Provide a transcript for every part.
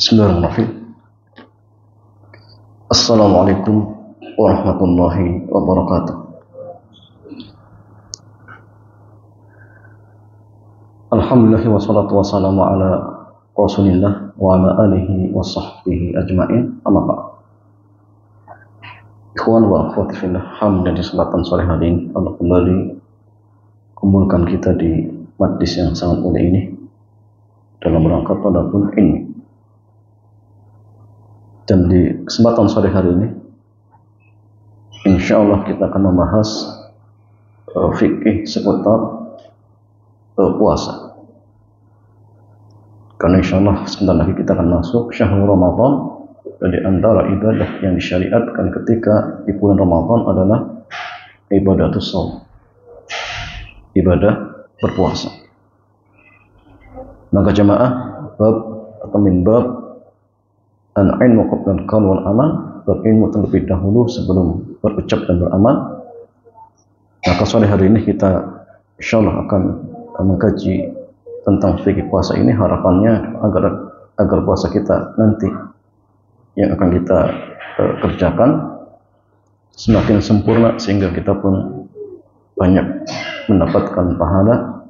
Bismillahirrahmanirrahim. Assalamualaikum warahmatullahi wabarakatuh. Alhamdulillah wassalatu wassalamu ala Rasulillah wa ala alihi wa sahbihi ajma'in. Amma ba'd. Ikhwan wa akhwati fillah, hamdan di kesempatan sore hari ini Allah kembali kumpulkan kita di majlis yang sangat mulia ini dalam rangka tadabur ini. Dan di kesempatan sore hari ini insya Allah kita akan membahas fikih seputar puasa. Karena insya Allah sebentar lagi kita akan masuk syahrul Ramadan, dan di antara ibadah yang disyariatkan ketika di bulan Ramadan adalah ibadatus shaum, ibadah berpuasa. Maka jamaah, bab atau minbab al-ilmu qabla al-qaul wal amal, berilmu terlebih dahulu sebelum berucap dan beramal. Maka sore hari ini kita insyaallah akan mengkaji tentang fikih puasa ini, harapannya agar puasa kita nanti yang akan kita kerjakan semakin sempurna sehingga kita pun banyak mendapatkan pahala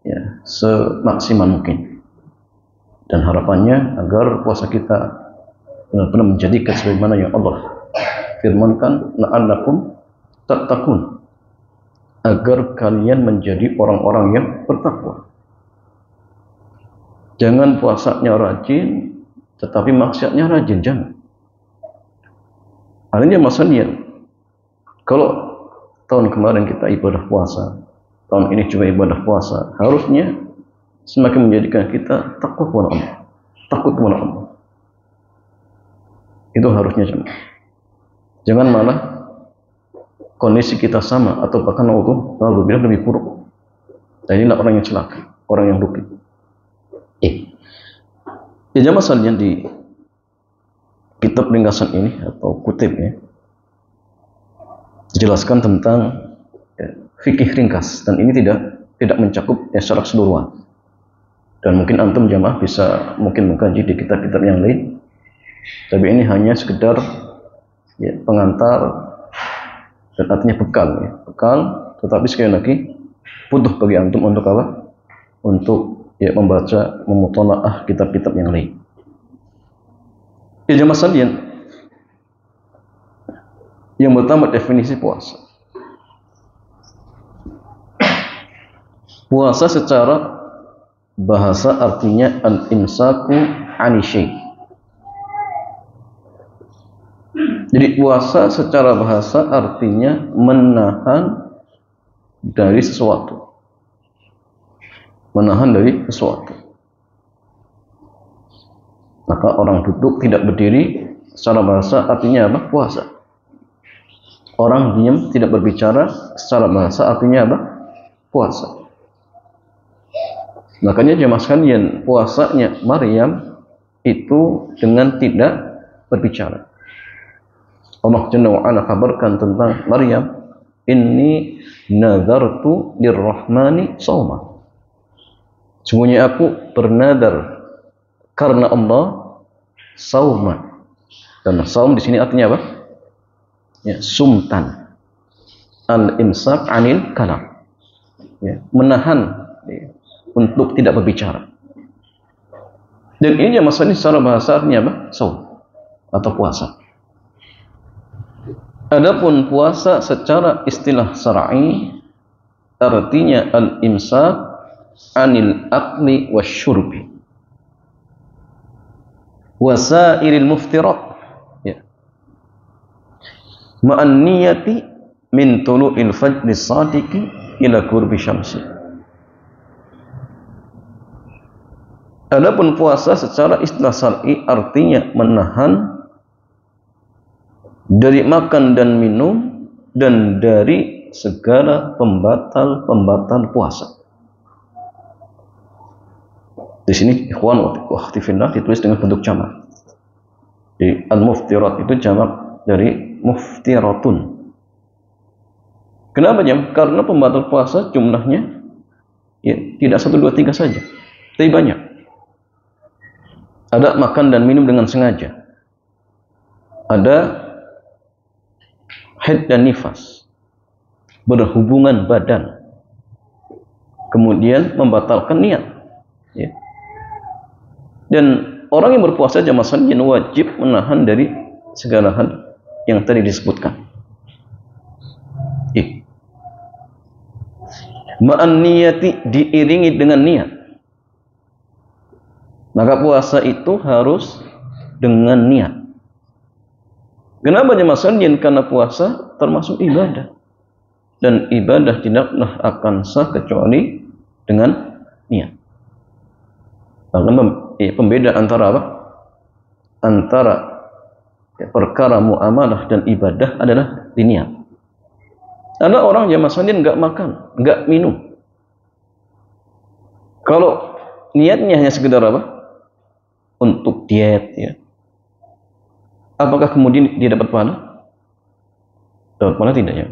ya semaksimal mungkin. Dan harapannya agar puasa kita benar-benar menjadikan sebagaimana yang Allah firmankan, la'allakum tattaqun, agar kalian menjadi orang-orang yang bertakwa. Jangan puasanya rajin tetapi maksiatnya rajin, jangan. Artinya maksudnya kalau tahun kemarin kita ibadah puasa, tahun ini juga ibadah puasa, harusnya semakin menjadikan kita takut kepada Allah, takut kepada Allah. Itu harusnya jangan malah kondisi kita sama atau bahkan lebih buruk. Dan inilah orang yang celaka, orang yang rugi. Ya jamaah sekalian, di kitab ringkasan ini atau kutipnya dijelaskan tentang fikih ringkas, dan ini tidak mencakup secara keseluruhan. Dan mungkin antum jamaah bisa mungkin mengkaji di kitab-kitab yang lain. Tapi ini hanya sekedar pengantar dan artinya bekal. Tetapi sekali lagi butuh bagi antum untuk apa? Untuk membaca, memutolaah kitab-kitab yang lain. Jamaah sekalian, yang pertama definisi puasa. Puasa secara bahasa artinya al-imsaku 'ani syai'. Jadi puasa secara bahasa artinya menahan dari sesuatu. Menahan dari sesuatu. Maka orang duduk tidak berdiri secara bahasa artinya apa? Puasa. Orang diam tidak berbicara secara bahasa artinya apa? Puasa. Makanya jemaah sekalian, puasanya Maryam itu dengan tidak berbicara. Allah Jalla wa Ala kabarkan tentang Maryam, inni nadartu lirrahmani shauma. Sungguhnya aku bernadar karena Allah sauma. Dan saum di sini artinya apa? Ya, sumtan. Al-imsak 'anil kalam. Ya, menahan untuk tidak berbicara. Dan ini masalah secara bahasa artinya apa? Saum atau puasa. Adapun puasa secara istilah syar'i artinya al-imsak 'anil akli wasyurbi wasairil muftirat, ya, ma'an niyati min tulu'il fajri sadiqi ila ghurbi syamsi. Adapun puasa secara istilah syar'i artinya menahan dari makan dan minum dan dari segala pembatal puasa. Di sini ikhwan wa akhwati fillah ditulis dengan bentuk jamak. Di al-muftirat itu jamak dari muftiratun. Kenapa jam? Karena pembatal puasa jumlahnya tidak 1, 2, 3 saja, tapi banyak. Ada makan dan minum dengan sengaja. Ada haid dan nifas, berhubungan badan, kemudian membatalkan niat. Ya. Dan orang yang berpuasa jamaah wajib menahan dari segala hal yang tadi disebutkan. Ma'an niyati, diiringi dengan niat. Maka puasa itu harus dengan niat. Kenapa jemaah sekalian? Karena puasa termasuk ibadah. Dan ibadah tidaklah akan sah kecuali dengan niat. Karena pembeda antara apa? Antara perkara muamalah dan ibadah adalah di niat. Ada orang jemaah sekalian nggak makan, nggak minum. Kalau niatnya hanya sekedar apa? Untuk diet, ya. Apakah kemudian dia dapat pahala? Dapat pahala tidak, ya?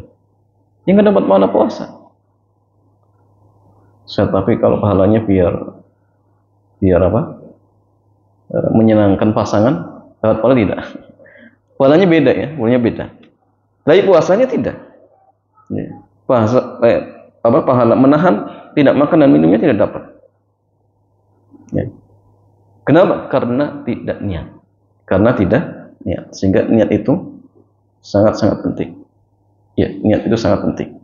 Dia nggak dapat pahala puasa. Tapi kalau pahalanya biar apa? Menyenangkan pasangan, dapat pahala tidak? Pahalanya beda, ya, pahalanya beda. Tapi puasanya tidak. Ya. Pahala menahan tidak makan dan minumnya tidak dapat. Ya. Kenapa? Karena tidak niat. Karena tidak niat. Sehingga niat itu sangat-sangat penting. Ya, niat itu sangat penting.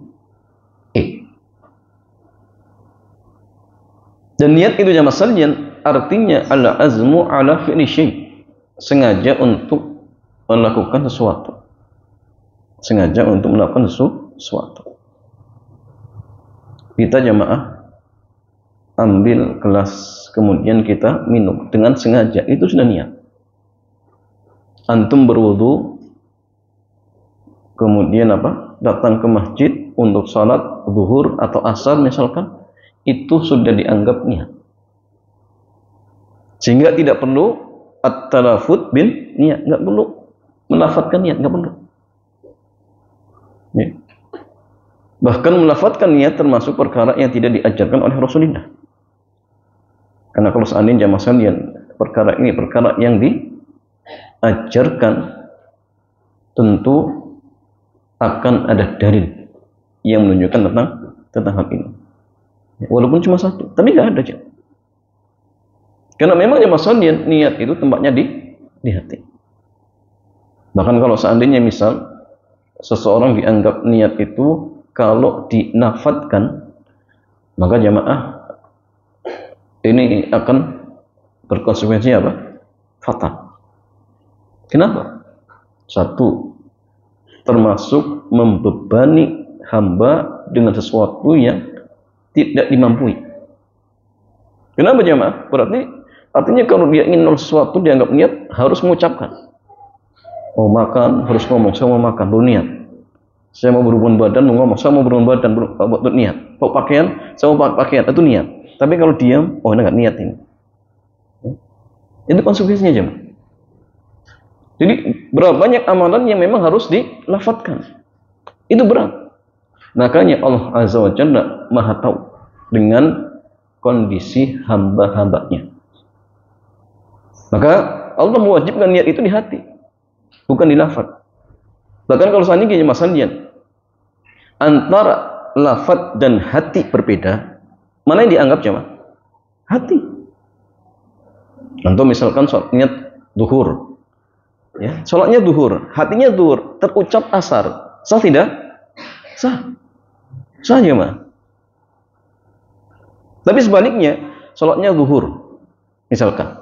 Dan niat itu jamaah sekalian artinya al-azmu ala fi'li syai'. Sengaja untuk melakukan sesuatu. Sengaja untuk melakukan sesuatu. Kita jamaah ambil gelas, kemudian kita minum dengan sengaja, itu sudah niat. Antum berwudu, kemudian apa? Datang ke masjid untuk salat zuhur atau asar misalkan, itu sudah dianggap niat. Sehingga tidak perlu at-talafut bin niat, nggak perlu melafadzkan niat, nggak perlu. Ya. Bahkan melafadzkan niat termasuk perkara yang tidak diajarkan oleh Rasulullah. Karena kalau seandainya jamaah sekalian perkara ini perkara yang diajarkan, tentu akan ada dalil yang menunjukkan tentang hal ini. Walaupun cuma satu, tapi nggak ada aja. Karena memang jamaah sekalian niat itu tempatnya di hati. Bahkan kalau seandainya misal seseorang dianggap niat itu kalau dinafadkan, maka jamaah ini akan berkonsekuensi apa? Fatal. Kenapa? Satu, termasuk membebani hamba dengan sesuatu yang tidak dimampui. Kenapa jamaah? Berarti artinya kalau dia ingin sesuatu dianggap niat harus mengucapkan. Oh makan harus ngomong, saya mau makan, baru niat. Saya mau berhubungan badan, mau ngomong, saya mau berhubungan badan, buat niat. Mau pakaian, saya mau pakaian, itu niat. Tapi kalau diam, oh ini nggak niat ini. Itu konsekuensinya jemaah. Jadi berapa banyak amalan yang memang harus dilafadzkan. Itu berat. Makanya Allah Azza wa Jalla Maha tahu dengan kondisi hamba-hambanya. Maka Allah mewajibkan niat itu di hati, bukan di lafadz. Bahkan kalau seandainya masalahnya antara lafadz dan hati berbeda, mana yang dianggap jemaah? Hati. Contoh misalkan sholat niat duhur, ya, sholatnya duhur, hatinya duhur, terucap asar, sah tidak? Sah, sah jemaah. Tapi sebaliknya, sholatnya duhur, misalkan,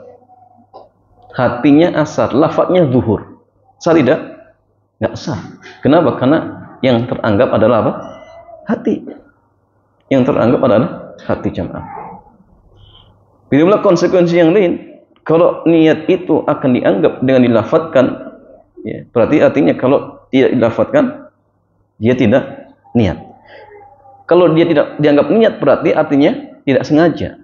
hatinya asar, lafadznya duhur, sah tidak? Nggak sah. Kenapa? Karena yang teranggap adalah apa? Hati. Yang teranggap adalah hati jamaah. Bila konsekuensi yang lain, kalau niat itu akan dianggap dengan dilafadzkan, ya, berarti artinya kalau tidak dilafadzkan, dia tidak niat. Kalau dia tidak dianggap niat, berarti artinya tidak sengaja.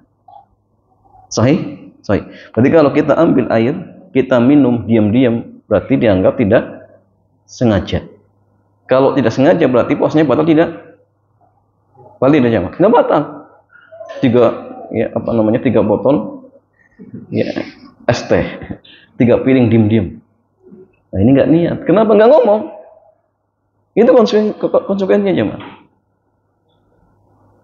Sahih? Sahih. Berarti kalau kita ambil air, kita minum diam-diam, berarti dianggap tidak sengaja. Kalau tidak sengaja, berarti puasanya batal tidak? Batal tidak jamaah? Nggak batal. 3 botol, ya, es teh 3 piring diem-diem. Nah ini nggak niat. Kenapa nggak ngomong? Itu konsekuensinya jemaah.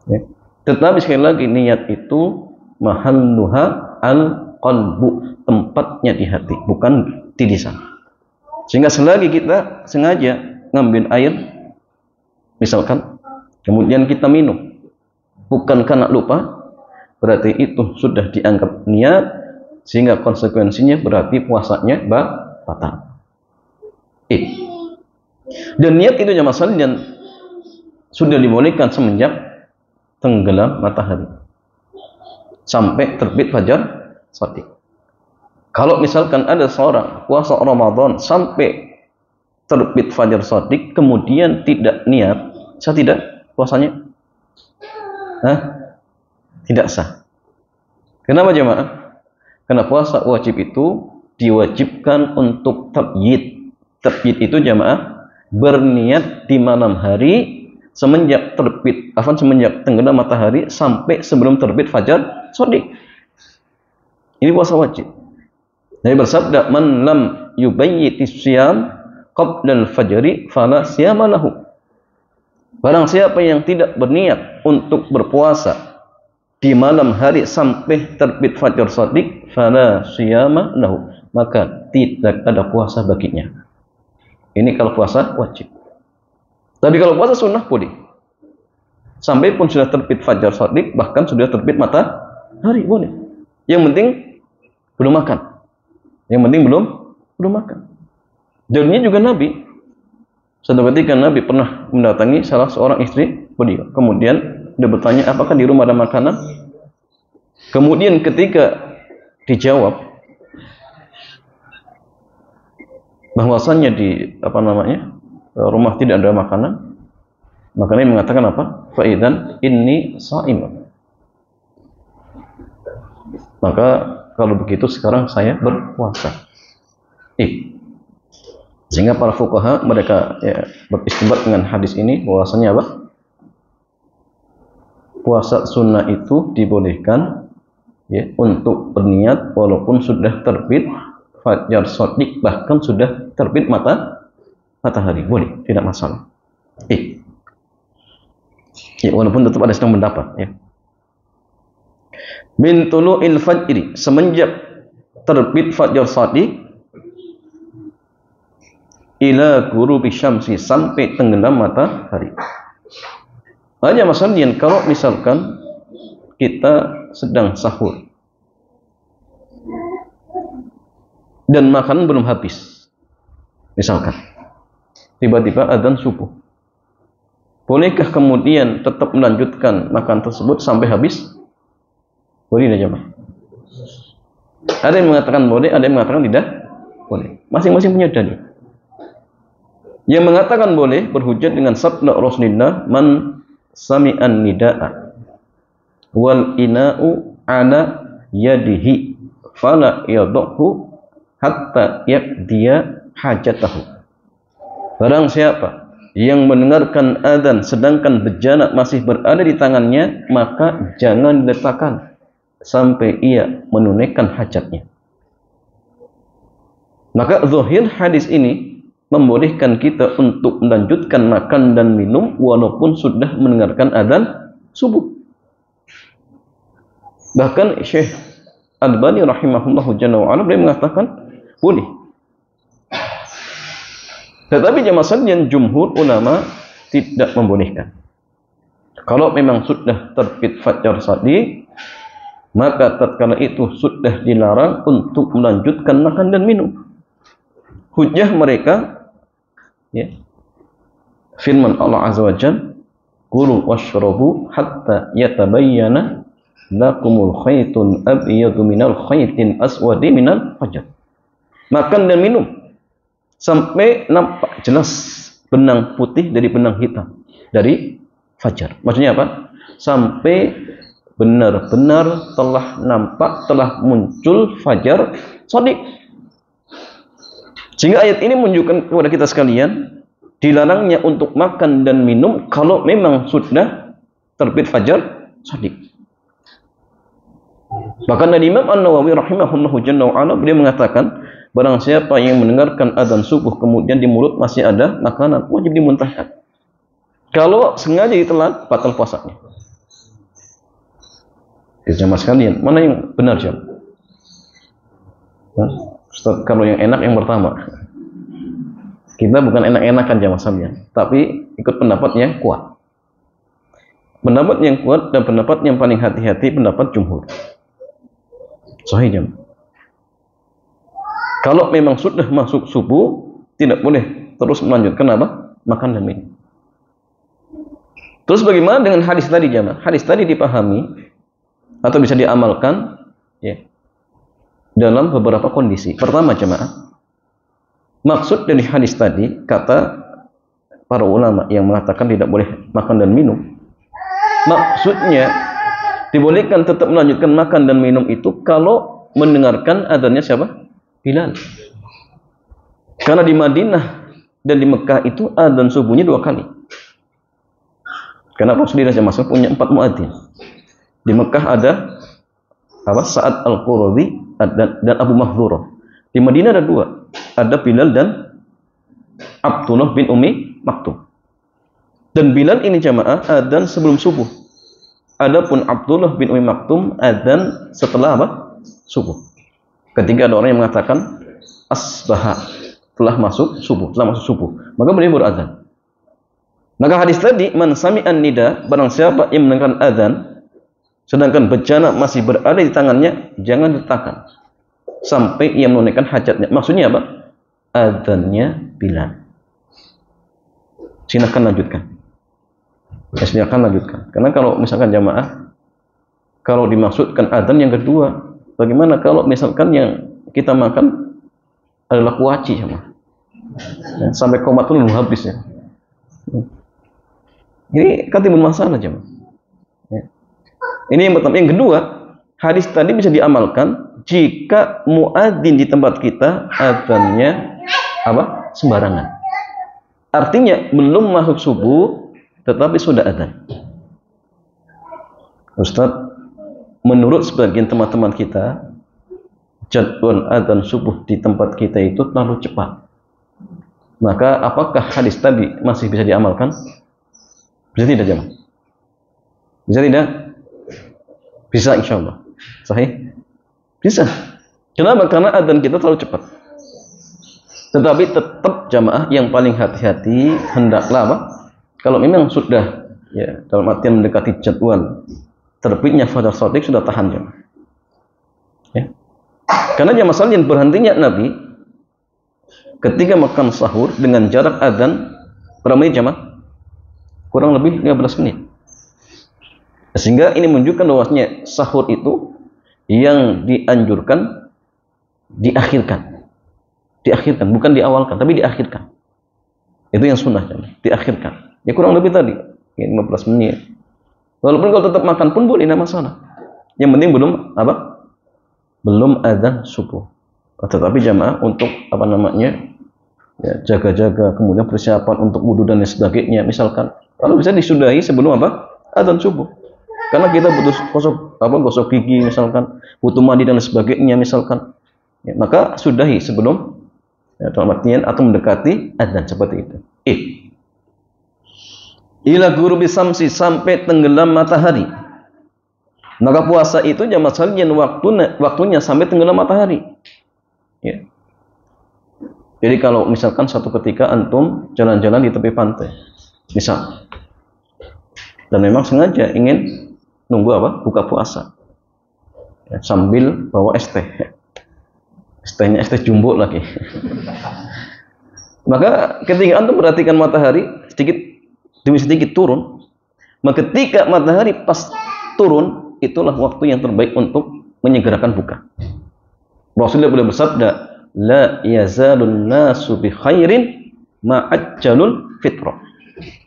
Ya. Tetapi sekali lagi niat itu mahalluha al-qalbu, tempatnya di hati, bukan di lisan. Sehingga selagi kita sengaja ngambil air, misalkan, kemudian kita minum, bukan karena lupa, berarti itu sudah dianggap niat, sehingga konsekuensinya berarti puasanya batal. Dan niat itu jemaah sekalian sudah dibolehkan semenjak tenggelam matahari sampai terbit fajar shadiq. Kalau misalkan ada seorang puasa Ramadan sampai terbit fajar shadiq kemudian tidak niat, sah tidak puasanya? Tidak sah. Kenapa jemaah? Karena puasa wajib itu diwajibkan untuk tabyid. Tabyid itu jemaah berniat di malam hari semenjak tenggelam matahari sampai sebelum terbit fajar shadiq. Ini puasa wajib. Nabi bersabda, "Man lam yubayyitis siyam qabla al-fajri fala siyama lahu." Barang siapa yang tidak berniat untuk berpuasa di malam hari sampai terbit fajar shadiq, fala siyama lahu, maka tidak ada puasa baginya. Ini kalau puasa wajib. Tapi kalau puasa sunnah boleh. Sampai pun sudah terbit fajar shadiq, bahkan sudah terbit matahari boleh. Yang penting belum makan. Yang penting belum makan. Dan ini juga Nabi. Suatu ketika Nabi pernah mendatangi salah seorang istri beliau. Kemudian dia bertanya, apakah di rumah ada makanan? Kemudian ketika dijawab bahwasannya di rumah tidak ada makanan, maka Nabi mengatakan apa? Fa'idan inni sha'im. Maka kalau begitu sekarang saya berpuasa. Sehingga para fuqaha mereka beristimbat dengan hadis ini bahwasanya apa? Puasa sunnah itu dibolehkan untuk berniat walaupun sudah terbit fajar shadiq, bahkan sudah terbit matahari, boleh, tidak masalah. Walaupun tetap ada sedang pendapat. Min tulu'il fajri, semenjak terbit fajar shadiq, ila ghurubi syamsi, sampai tenggelam matahari. Hanya masalahnya kalau misalkan kita sedang sahur dan makan belum habis, misalkan tiba-tiba adzan subuh, bolehkah kemudian tetap melanjutkan makan tersebut sampai habis? Boleh tidak jemaah? Ada yang mengatakan boleh, ada yang mengatakan tidak boleh. Masing-masing punya dalil. Yang mengatakan boleh berhujjat dengan sabda Rasulullah, man sami'an nida'a wal ina'u ala yadihi fala yadhu hatta yaqdiya hajatahu. Barang siapa yang mendengarkan adzan sedangkan bejana masih berada di tangannya, maka jangan diletakkan sampai ia menunaikan hajatnya. Maka zahir hadis ini membolehkan kita untuk melanjutkan makan dan minum walaupun sudah mendengarkan adzan subuh. Bahkan Syekh Albani rahimahullahu jalla wa ala beliau mengatakan boleh. Tetapi jamaah sekalian jumhur ulama tidak membolehkan. Kalau memang sudah terbit fajar shadiq, maka tatkala itu sudah dilarang untuk melanjutkan makan dan minum. Hujjah mereka firman Allah azza wa jalla, kulu washrabu hatta yatabayyana lakumul khaytul abyadu minal khaytil aswadi minal fajr. Makan dan minum sampai nampak jelas benang putih dari benang hitam dari fajar. Maksudnya apa? Sampai benar-benar telah nampak, telah muncul fajar shadiq. Sehingga ayat ini menunjukkan kepada kita sekalian dilarangnya untuk makan dan minum kalau memang sudah terbit fajar shadiq. Bahkan dari Imam An-Nawawi rahimahullahu jalla wa ala, beliau mengatakan, barang siapa yang mendengarkan azan subuh kemudian di mulut masih ada makanan, wajib dimuntahkan. Kalau sengaja ditelan, batal puasanya. Jamaah sekalian, mana yang benar, Jam? Ustaz, kalau yang enak yang pertama. Kita bukan enak-enakan jamaah sekalian, tapi ikut pendapat yang kuat. Pendapat yang kuat dan pendapat yang paling hati-hati pendapat jumhur. Sahih, Jam. Kalau memang sudah masuk subuh, tidak boleh terus melanjutkan apa? Makan dan minum. Terus bagaimana dengan hadis tadi, jamaah? Hadis tadi dipahami atau bisa diamalkan ya, dalam beberapa kondisi. Pertama, jamaah, maksud dari hadis tadi, kata para ulama yang mengatakan tidak boleh makan dan minum, maksudnya dibolehkan tetap melanjutkan makan dan minum itu kalau mendengarkan adzannya siapa? Bilal. Karena di Madinah dan di Mekah itu adzan subuhnya 2 kali. Karena Rasulullah SAW punya 4 muadzin. Di Mekah ada Sa'ad Al-Quradi dan Abu Mahdzurah. Di Madinah ada 2, ada Bilal dan Abdullah bin Umi Maktum. Dan Bilal ini jamaah adzan sebelum subuh. Adapun Abdullah bin Umi Maktum adzan setelah subuh. Ketika ada orang yang mengatakan asbaha, telah masuk subuh, maka beliau berazan. Maka hadis tadi, man sami'an nida, barang siapa yang mendengarkan adzan sedangkan bejana masih berada di tangannya, jangan diletakkan sampai ia menunaikan hajatnya. Maksudnya apa? Adzannya Bilal. Silakan lanjutkan. Ya, silakan lanjutkan. Karena kalau misalkan jamaah, kalau dimaksudkan adzan yang kedua, bagaimana kalau misalkan yang kita makan adalah kuaci, jamaah? Ya, sampai komat belum habis ya. Ini kan timbul masalah, jemaah. Ya. Ini yang pertama. Yang kedua, hadis tadi bisa diamalkan jika muadzin di tempat kita adzannya sembarangan. Artinya belum masuk subuh tetapi sudah adzan. Ustaz, menurut sebagian teman-teman kita, jadwal adzan subuh di tempat kita itu terlalu cepat. Maka apakah hadis tadi masih bisa diamalkan? Bisa tidak, jemaah? Bisa tidak? Bisa, insya Allah. Sahih? Bisa. Kenapa? Karena adzan kita terlalu cepat. Tetapi tetap jamaah yang paling hati-hati hendaklah kalau memang sudah ya dalam artian mendekati jadwal terbitnya fajar shadiq, sudah tahan, jemaah. Ya. Karena jamaah sekalian, berhentinya Nabi ketika makan sahur dengan jarak adzan berapa menit, jemaah? Kurang lebih 15 menit. Sehingga ini menunjukkan bahwasanya sahur itu yang dianjurkan diakhirkan. Diakhirkan, bukan diawalkan, tapi diakhirkan. Itu yang sunnah, diakhirkan. Ya kurang lebih tadi, 15 menit. Walaupun kalau tetap makan pun boleh, tidak masalah. Yang penting belum adzan subuh. Tetapi jamaah untuk ya, jaga-jaga, kemudian persiapan untuk wudu dan sebagainya, misalkan kalau bisa disudahi sebelum adzan subuh. Karena kita butuh gosok gigi misalkan, butuh mandi dan sebagainya misalkan. Ya, maka sudahi sebelum ya, dalam artian atau mendekati adzan seperti itu. Ila ghurubi samsi, sampai tenggelam matahari. Maka puasa itu jamaah sekalian waktunya sampai tenggelam matahari. Ya. Jadi kalau misalkan suatu ketika antum jalan-jalan di tepi pantai, misal, dan memang sengaja ingin nunggu buka puasa, ya, sambil bawa es teh, es teh jumbo lagi. Maka ketika antum perhatikan matahari sedikit demi sedikit turun, maka ketika matahari pas turun, itulah waktu yang terbaik untuk menyegerakan buka. Rasulullah boleh bersabda, la yazalun nasu bi khairin ma'ajjalul fitrah.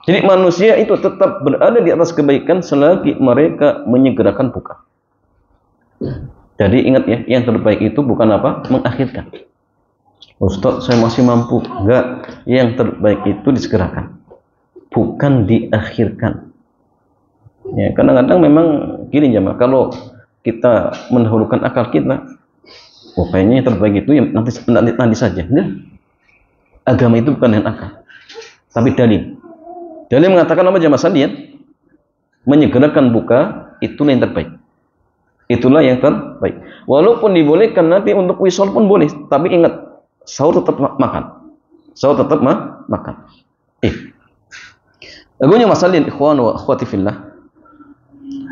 Jadi manusia itu tetap berada di atas kebaikan selagi mereka menyegerakan buka. Jadi ingat ya, yang terbaik itu bukan mengakhirkan. Ustaz, saya masih mampu. Enggak, yang terbaik itu disegerakan, bukan diakhirkan. Ya, kadang-kadang memang gini jemaah, kalau kita mendahulukan akal kita. Oh, kayaknya yang terbaik itu yang nanti saja. Nah, agama itu bukan dengan akal, tapi dalil. Dalil mengatakan apa jamaah sekalian? Menyegerakan buka itulah yang terbaik. Itulah yang terbaik. Walaupun dibolehkan nanti untuk wisol pun boleh, tapi ingat sahur tetap makan. Sahur tetap makan. Agungnya masalah ikhwan wa akhwati fillah.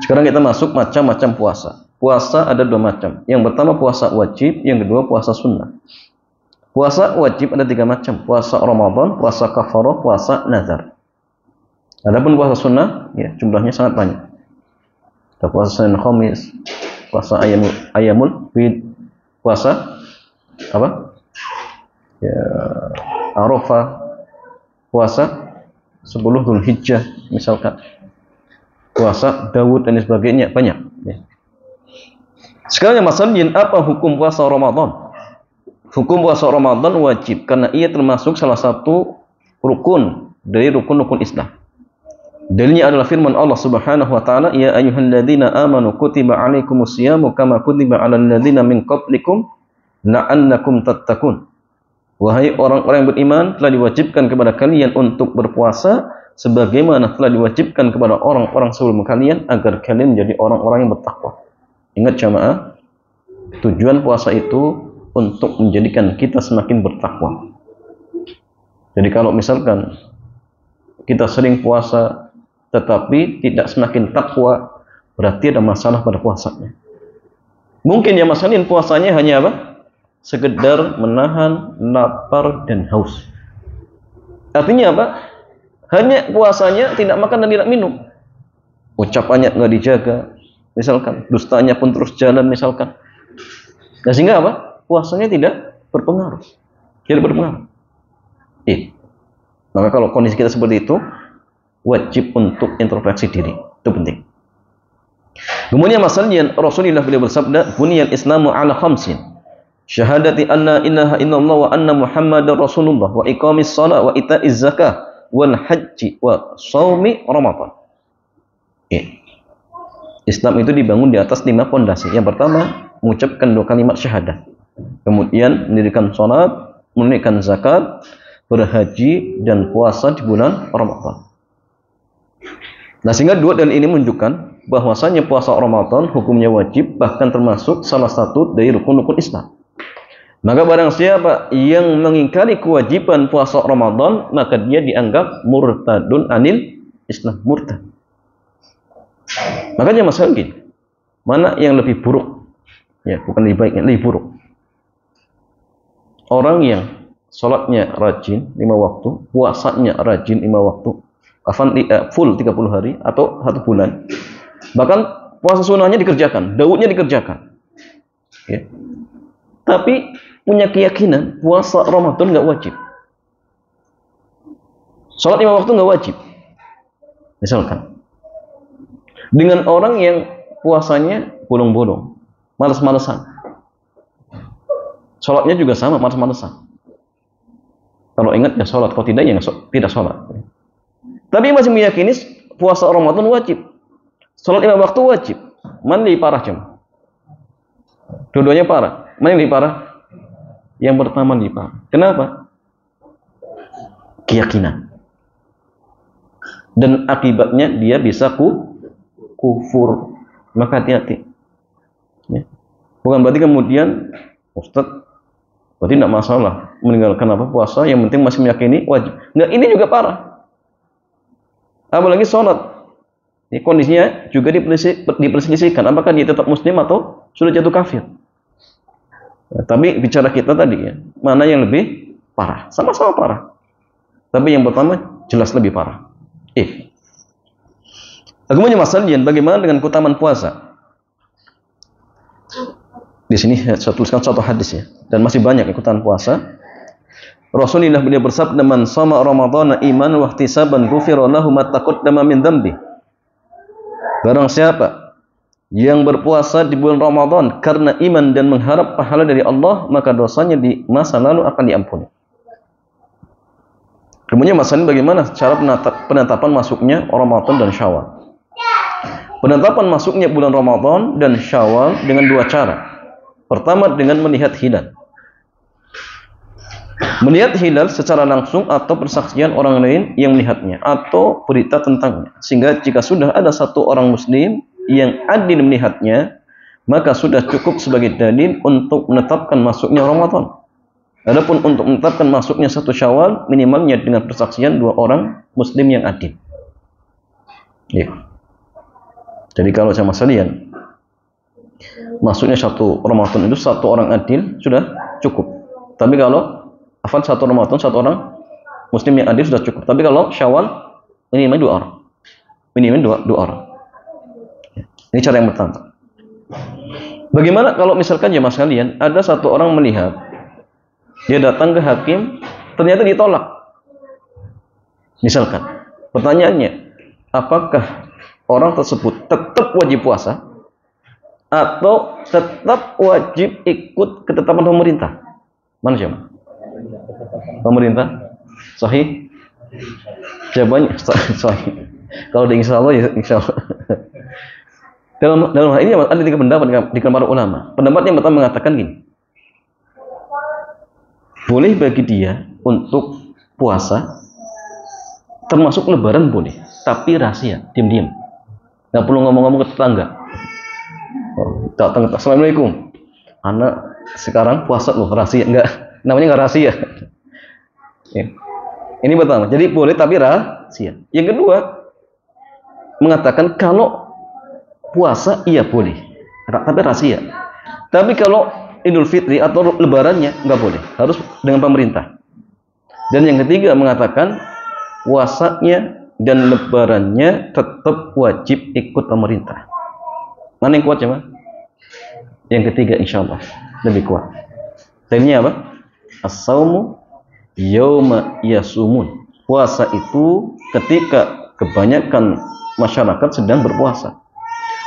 Sekarang kita masuk macam-macam puasa. Puasa ada dua macam. Yang pertama puasa wajib, yang kedua puasa sunnah. Puasa wajib ada tiga macam. Puasa Ramadan, puasa kafarah, puasa nazar. Adapun puasa sunnah, ya jumlahnya sangat banyak. Ada puasa Senin Khamis, puasa ayamul bid, puasa apa? Ya, Arafah, puasa 10 Dzulhijjah misalkan. Puasa Daud dan sebagainya banyak. Ya. Sekarang yang masalahnya apa hukum puasa Ramadan? Hukum puasa Ramadan wajib karena ia termasuk salah satu rukun dari rukun-rukun Islam. Dalilnya adalah firman Allah Subhanahu wa taala, "Ya ayyuhalladzina amanu kutiba 'alaikumusyamu kama kutiba 'alal ladzina min qablikum la'annakum tattaqun." Wahai orang-orang yang beriman, telah diwajibkan kepada kalian untuk berpuasa sebagaimana telah diwajibkan kepada orang-orang sebelum kalian agar kalian menjadi orang-orang yang bertakwa. Ingat jamaah, tujuan puasa itu untuk menjadikan kita semakin bertakwa. Jadi kalau misalkan kita sering puasa tetapi tidak semakin takwa, berarti ada masalah pada puasanya. Mungkin ya masalahnya puasanya hanya apa? Sekedar menahan lapar dan haus. Artinya apa? Hanya puasanya tidak makan dan tidak minum. Ucapannya nggak dijaga, misalkan. Dustanya pun terus jalan, misalkan. Nah, sehingga apa? Puasanya tidak berpengaruh. Tidak berpengaruh. Maka kalau kondisi kita seperti itu, wajib untuk introspeksi diri. Itu penting. Kemudian masalahnya Rasulullah beliau bersabda, "Buniyal Islamu ala khamsin. Syahadati anna ilaha illallah wa anna Muhammadar Rasulullah wa iqamis shalah wa ita'iz zakah wal haji wa shaumi Ramadan." Islam itu dibangun di atas 5 pondasi. Yang pertama, mengucapkan 2 kalimat syahadat. Kemudian mendirikan salat, menunaikan zakat, berhaji dan puasa di bulan Ramadan. Nah, sehingga 2 dalil ini menunjukkan bahwasanya puasa Ramadan hukumnya wajib, bahkan termasuk salah satu dari rukun-rukun Islam. Maka barang siapa yang mengingkari kewajiban puasa Ramadan, maka dia dianggap murtadun anil Islam, murtad. Makanya masalah gini, mana yang lebih buruk? Ya, bukan lebih baik, yang lebih buruk. Orang yang sholatnya rajin 5 waktu, puasanya rajin 5 waktu, full 30 hari atau 1 bulan. Bahkan puasa sunnahnya dikerjakan, Daudnya dikerjakan. Ya. Tapi punya keyakinan puasa Ramadan nggak wajib. Sholat 5 waktu nggak wajib. Misalkan. Dengan orang yang puasanya bolong-bolong, malas-malesan. Sholatnya juga sama, malas-malesan. Kalau ingat ya sholat, kalau tidak ya tidak sholat. Tapi masih meyakini puasa Ramadan wajib. Sholat 5 waktu wajib. Mana lebih parah jemaah? Dua-duanya parah. Mana yang lebih parah? Yang pertama lebih parah. Kenapa? Keyakinan. Dan akibatnya dia bisa kufur. Maka hati-hati. Ya. Bukan berarti kemudian Ustaz, berarti tidak masalah meninggalkan apa puasa, yang penting masih meyakini wajib. Enggak, ini juga parah. Apalagi sholat. Ini kondisinya juga diperselisihkan. Apakah dia tetap muslim atau sudah jatuh kafir? Nah, tapi bicara kita tadi ya, mana yang lebih parah? Sama-sama parah. Tapi yang pertama jelas lebih parah. Kemudian masalahnya bagaimana dengan keutamaan puasa? Di sini saya tuliskan satu hadis ya, dan masih banyak keutamaan puasa. Rasulullah beliau bersabda, "Man shama Ramadhana imanan wa ihtisaban ghufira lahu ma taqaddama min dhanbi." Barang siapa yang berpuasa di bulan Ramadan karena iman dan mengharap pahala dari Allah, maka dosanya di masa lalu akan diampuni. Kemudian masalahnya bagaimana cara penetapan masuknya Ramadan dan Syawal. Penetapan masuknya bulan Ramadan dan Syawal dengan dua cara. Pertama dengan melihat hilal. Melihat hilal secara langsung atau persaksian orang lain yang melihatnya atau berita tentangnya. Sehingga jika sudah ada satu orang muslim yang adil melihatnya, maka sudah cukup sebagai dalil untuk menetapkan masuknya Ramadan. Adapun untuk menetapkan masuknya satu Syawal, minimalnya dengan persaksian dua orang muslim yang adil. Ya. Jadi kalau sama sekalian masuknya satu Ramadan itu satu orang adil sudah cukup. Tapi kalau satu Ramadan satu orang muslim yang adil sudah cukup. Tapi kalau Syawal minimal dua orang. Minimal dua orang. Ini cara yang pertama. Bagaimana kalau misalkan jemaah sekalian ada satu orang melihat, dia datang ke hakim, ternyata ditolak. Misalkan, pertanyaannya, apakah orang tersebut tetap wajib puasa atau tetap wajib ikut ketetapan pemerintah? Mana siapa? Pemerintah? Sahih? Jawabannya sahih. Kalau di insya Allah ya insya Allah. Dalam hal ini ada tiga pendapat di kalangan para ulama. Pendapat yang pertama mengatakan gini, boleh bagi dia untuk puasa, termasuk lebaran boleh, tapi rahasia, diam-diam. Nggak perlu ngomong-ngomong ke tetangga. Datang, assalamualaikum. Anak sekarang puasa loh, rahasia. Enggak, namanya nggak rahasia. Ya. Ini pertama. Jadi boleh tapi rahasia. Yang kedua mengatakan kalau puasa iya boleh, tapi rahasia. Tapi kalau Idul Fitri atau lebarannya nggak boleh, harus dengan pemerintah. Dan yang ketiga mengatakan puasanya dan lebarannya tetap wajib ikut pemerintah. Mana yang kuat ya, Pak? Yang ketiga insya Allah lebih kuat. Dalilnya apa? As-saumu yauma yasumun. Puasa itu ketika kebanyakan masyarakat sedang berpuasa.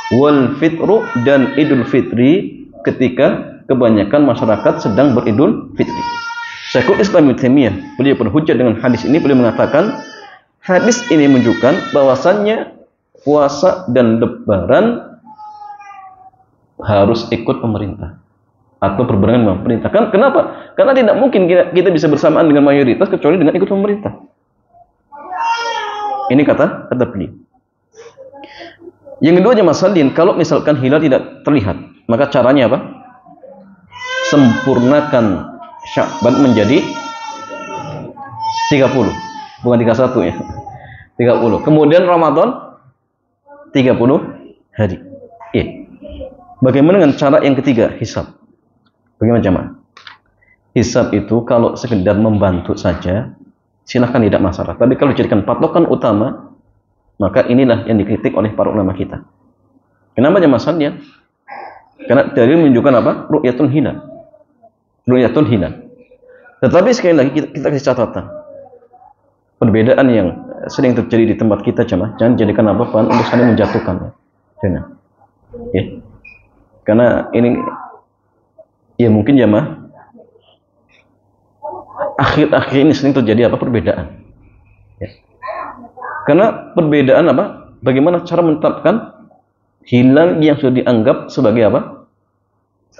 Wal fitru dan Idul Fitri ketika kebanyakan masyarakat sedang beridul fitri. Syekhul Islam Ibnu Taimiyah beliau berhujjah dengan hadis ini, beliau mengatakan hadis ini menunjukkan bahwasannya puasa dan lebaran harus ikut pemerintah atau berbarengan dengan pemerintah. Kenapa? Karena tidak mungkin kita bisa bersamaan dengan mayoritas kecuali dengan ikut pemerintah. Ini kata beliau. Yang kedua jemaah sekalian, kalau misalkan hilal tidak terlihat, maka caranya apa? Sempurnakan Sya'ban menjadi 30, bukan 31 ya. 30. Kemudian Ramadan 30 hari. Iya. Bagaimana dengan cara yang ketiga, hisab? Bagaimana jemaah? Hisab itu kalau sekedar membantu saja, silahkan, tidak masalah. Tapi kalau dijadikan patokan utama, maka inilah yang dikritik oleh para ulama kita. Kenapa jemaah sekalian? Karena dalil menunjukkan apa? Ru'yatul hilal. Ru'yatul hilal. Tetapi sekali lagi kita kasih catatan. Perbedaan yang sering terjadi di tempat kita jemaah, jangan jadikan apa bahan untuk saling menjatuhkan. Jangan. Ya. Karena ini ya mungkin jemaah akhir-akhir ini sering terjadi apa perbedaan. Ya. Karena perbedaan apa? Bagaimana cara menetapkan hilal yang sudah dianggap sebagai apa?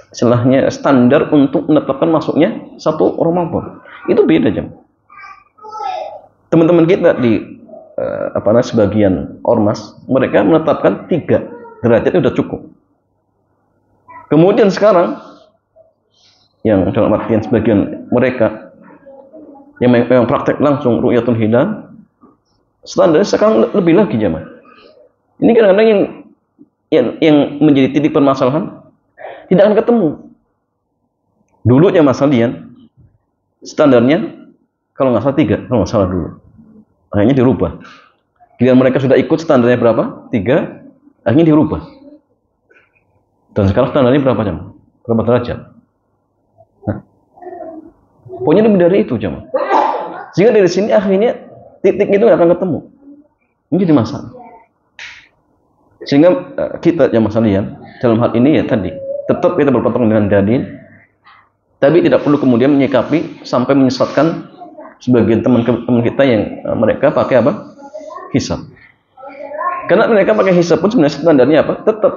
Istilahnya standar untuk menetapkan masuknya satu Ramadan. Itu beda jam. Teman-teman kita di sebagian ormas, mereka menetapkan 3 derajat itu sudah cukup. Kemudian sekarang yang dalam artian sebagian mereka yang memang praktek langsung ru'yatul hilal, standarnya sekarang lebih lagi jemaah. Ini kadang-kadang yang menjadi titik permasalahan tidak akan ketemu. Dulu jemaah sekalian standarnya kalau nggak salah 3, kalau nggak salah dulu. Akhirnya dirubah. Bila mereka sudah ikut standarnya berapa? 3, akhirnya dirubah. Dan sekarang standarnya berapa jemaah? Berapa derajat? Nah, pokoknya lebih dari itu jemaah. Sehingga dari sini akhirnya titik itu nggak akan ketemu. Ini jadi masalah. Sehingga kita jemaah sekalian dalam hal ini ya tadi tetap kita berpatok dengan dalil, tapi tidak perlu kemudian menyikapi sampai menyesatkan sebagian teman kita yang mereka pakai apa? Hisab. Karena mereka pakai hisab pun sebenarnya standarnya apa? Tetap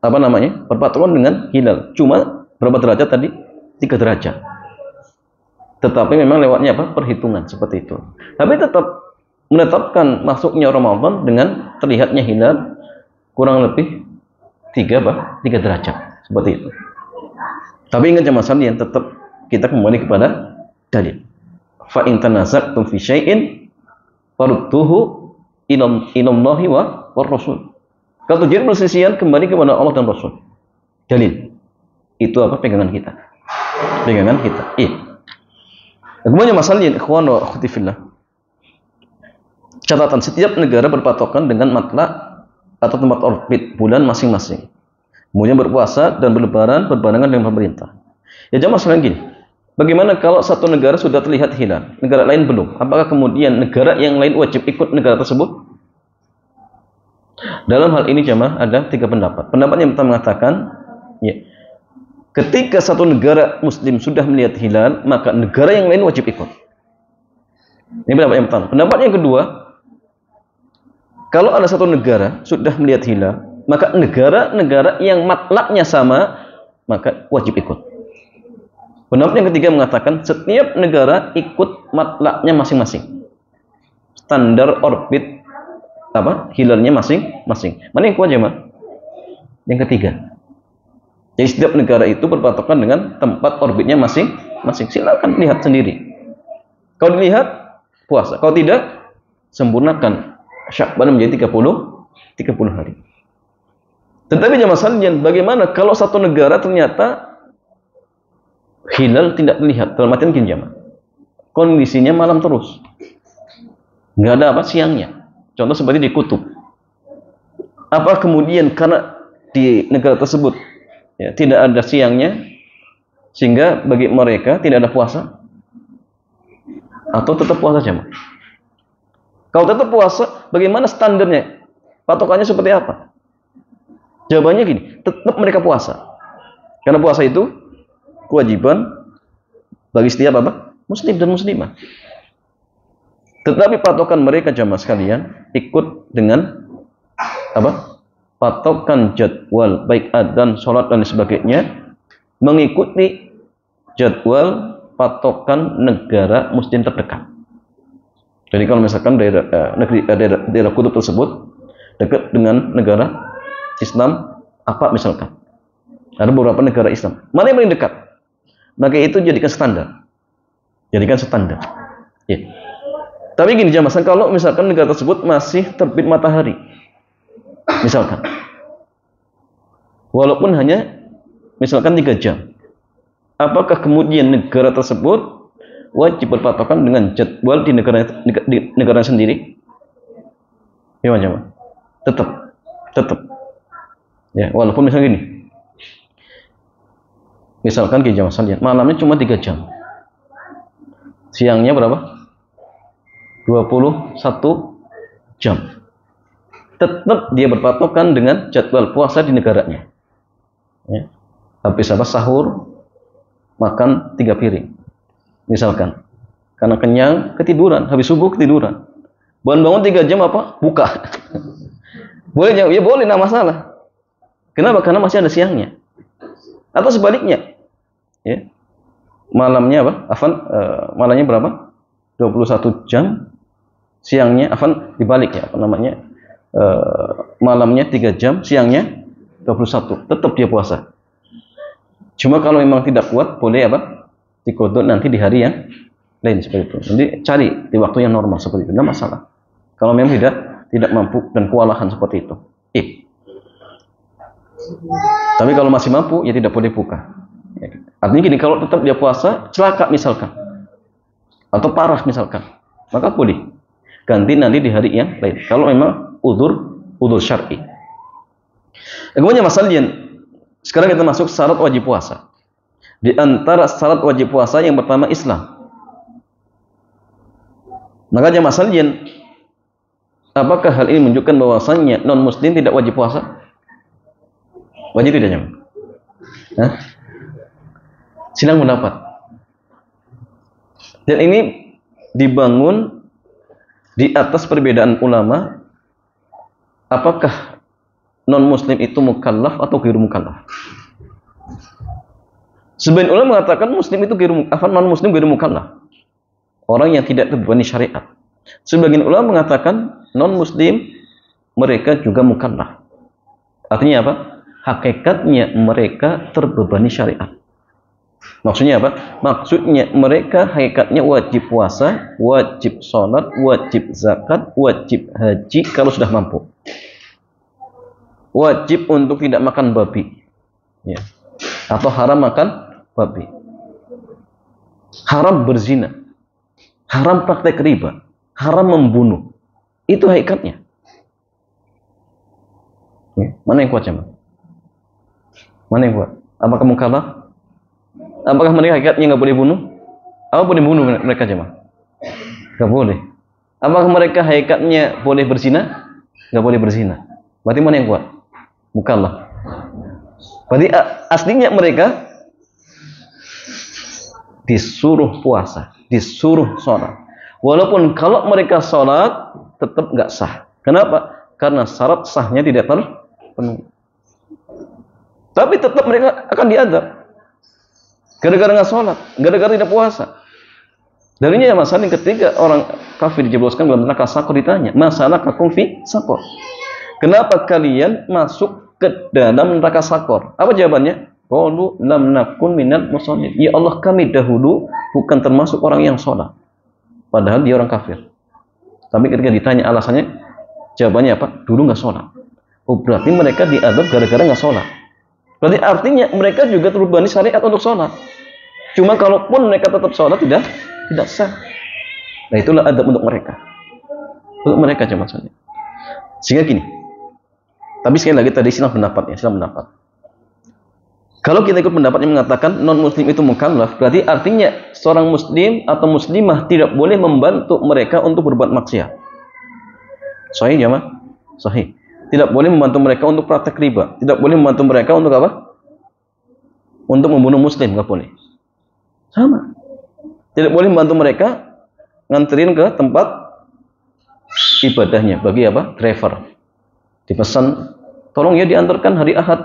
apa namanya? Berpatokan dengan hilal. Cuma berapa derajat tadi? 3 derajat. Tetapi memang lewatnya apa? Perhitungan seperti itu. Tapi tetap menetapkan masuknya Ramadan dengan terlihatnya hilal kurang lebih 3 derajat seperti itu. Tapi ingat jemaah sekalian, tetap kita kembali kepada dalil. Fa in tanaza'tum fi syai'in farudduhu ilallahi wa rasul. Kalau terjadi perselisihan, kembali kepada Allah dan Rasul. Dalil. Itu apa? Pegangan kita. Pegangan kita. Iya. Kemudian masalahnya, ikhwan wa akhwati fillah. Catatan, setiap negara berpatokan dengan matlak atau tempat orbit bulan masing-masing. Kemudian berpuasa dan berlebaran berbarengan dengan pemerintah. Ya jamaah sekalian gini. Bagaimana kalau satu negara sudah terlihat hilal, negara lain belum? Apakah kemudian negara yang lain wajib ikut negara tersebut? Dalam hal ini jamaah ada 3 pendapat. Pendapat yang pertama mengatakan, ya, ketika satu negara Muslim sudah melihat hilal, maka negara yang lain wajib ikut. Ini pendapat yang pertama. Pendapat yang kedua, kalau ada satu negara sudah melihat hilal, maka negara-negara yang matlaknya sama, maka wajib ikut. Pendapat yang ketiga mengatakan setiap negara ikut matlaknya masing-masing. Standar orbit apa? Hilalnya masing-masing. Mana yang kuat jemaah? Yang ketiga. Jadi setiap negara itu berpatokan dengan tempat orbitnya masing-masing. Silakan lihat sendiri. Kalau dilihat puasa, kalau tidak sempurnakan Sya'ban menjadi 30 hari. Tetapi jemaah sekalian, bagaimana kalau satu negara ternyata hilal tidak terlihat? Dalam artian gini jemaah, kondisinya malam terus, nggak ada apa siangnya. Contoh seperti di kutub. Apa kemudian karena di negara tersebut ya, tidak ada siangnya, sehingga bagi mereka tidak ada puasa? Atau tetap puasa jemaah? Kalau tetap puasa, bagaimana standarnya? Patokannya seperti apa? Jawabannya gini, tetap mereka puasa. Karena puasa itu kewajiban bagi setiap apa? Muslim dan muslimah. Tetapi patokan mereka jamaah sekalian ikut dengan apa? Patokan jadwal baik adzan, salat dan sebagainya mengikuti jadwal patokan negara muslim terdekat. Jadi kalau misalkan daerah kutub tersebut dekat dengan negara Islam apa misalkan, ada beberapa negara Islam, mana yang paling dekat? Maka itu jadikan standar. Ya. Tapi gini jamaah, kalau misalkan negara tersebut masih terbit matahari, misalkan, walaupun hanya misalkan 3 jam, apakah kemudian negara tersebut wajib berpatokan dengan jadwal di negara sendiri? Gimana jamaah? Tetap. Ya, walaupun misalnya gini, misalkan di jamaah sekalian, malamnya cuma 3 jam, siangnya berapa? 21 jam. Tetap dia berpatokan dengan jadwal puasa di negaranya. Ya. Habis apa? Sahur, makan 3 piring. Misalkan, karena kenyang, ketiduran. Habis subuh ketiduran. Bangun 3 jam apa? Buka. Boleh ya? Ya boleh, tidak masalah. Kenapa? Karena masih ada siangnya. Atau sebaliknya, ya. Malamnya apa? Malamnya berapa? 21 jam. Siangnya, dibalik ya, malamnya 3 jam, siangnya 21. Tetap dia puasa. Cuma kalau memang tidak kuat, boleh apa? Dikodok nanti di hari yang lain seperti itu. Nanti cari di waktu yang normal seperti itu. Tidak masalah. Kalau memang tidak mampu dan kewalahan seperti itu. Tapi kalau masih mampu, ya tidak boleh buka. Artinya gini, kalau tetap dia puasa, celaka misalkan, atau parah misalkan, maka boleh ganti nanti di hari yang lain. Kalau memang udzur syar'i. Kemudian masalahnya, sekarang kita masuk syarat wajib puasa. Di antara syarat wajib puasa yang pertama Islam. Makanya masalahnya, apakah hal ini menunjukkan bahwasannya non muslim tidak wajib puasa? Wajib tidak jemaah? Silang pendapat. Dan ini dibangun di atas perbedaan ulama apakah non-muslim itu mukallaf atau ghairu mukallaf? Sebagian ulama mengatakan muslim itu non-muslim ghairu mukallaf. Orang yang tidak terbebani syariat. Sebagian ulama mengatakan non-muslim mereka juga mukallaf. Artinya apa? Hakikatnya mereka terbebani syariat. Maksudnya apa? Maksudnya mereka hakikatnya wajib puasa, wajib sholat, wajib zakat, wajib haji kalau sudah mampu. Wajib untuk tidak makan babi, ya. Atau haram makan babi. Haram berzina, haram praktek riba, haram membunuh. Itu hakikatnya. Ya. Mana yang kuat jemaah? Mana yang kuat? Apakah mukallaf? Apakah mereka hakikatnya nggak boleh bunuh? Apa boleh bunuh mereka jemaah? Nggak boleh. Apakah mereka hakikatnya boleh berzina? Nggak boleh berzina. Berarti mana yang kuat? Mukallaf. Berarti aslinya mereka disuruh puasa, disuruh sholat. Walaupun kalau mereka sholat tetap nggak sah. Kenapa? Karena syarat sahnya tidak terpenuhi. Tapi tetap mereka akan diadab. Gara-gara nggak sholat, gara-gara tidak puasa. Darinya ya masalah yang ketiga orang kafir dijebloskan dalam neraka sakor ditanya, masalah kakum fi sakor. Kenapa kalian masuk ke dalam neraka sakor? Apa jawabannya? Qalu lam nakun minal musallin. Ya Allah, kami dahulu bukan termasuk orang yang sholat. Padahal dia orang kafir. Tapi ketika ditanya alasannya, jawabannya apa? Dulu nggak sholat. Oh, berarti mereka diadab gara-gara nggak sholat. Berarti artinya mereka juga terbebani syariat untuk sholat. Cuma kalaupun mereka tetap sholat tidak sah. Nah itulah adab untuk mereka. Untuk mereka cuma saja. Sehingga gini. Tapi sekali lagi tadi silang pendapat. Kalau kita ikut pendapat yang mengatakan non muslim itu mukallaf, berarti artinya seorang muslim atau muslimah tidak boleh membantu mereka untuk berbuat maksiat. Sahih jemaah? Sahih. Tidak boleh membantu mereka untuk praktek riba. Tidak boleh membantu mereka untuk apa? Untuk membunuh muslim, nggak boleh. Sama. Tidak boleh membantu mereka nganterin ke tempat ibadahnya. Bagi apa? Driver. Dipesan, tolong ya diantarkan hari Ahad.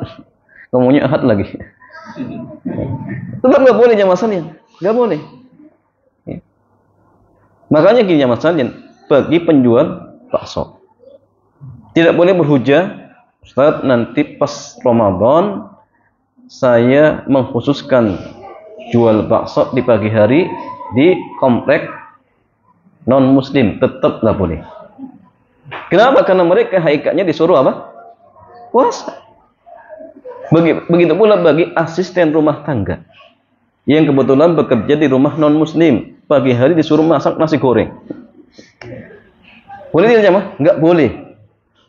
Ngomongnya Ahad lagi. Tetap nggak boleh jamaah sekalian. Nggak boleh. Ya. Makanya gini jamaah sekalian, bagi penjual bakso tidak boleh berhujah, Ustaz, nanti pas Ramadan saya mengkhususkan jual bakso di pagi hari di komplek non muslim. Tetap nggak boleh. Kenapa? Karena mereka hakikatnya disuruh apa? Puasa. Begitu pula bagi asisten rumah tangga yang kebetulan bekerja di rumah non muslim, pagi hari disuruh masak nasi goreng. Boleh tidak jemaah? Nggak boleh.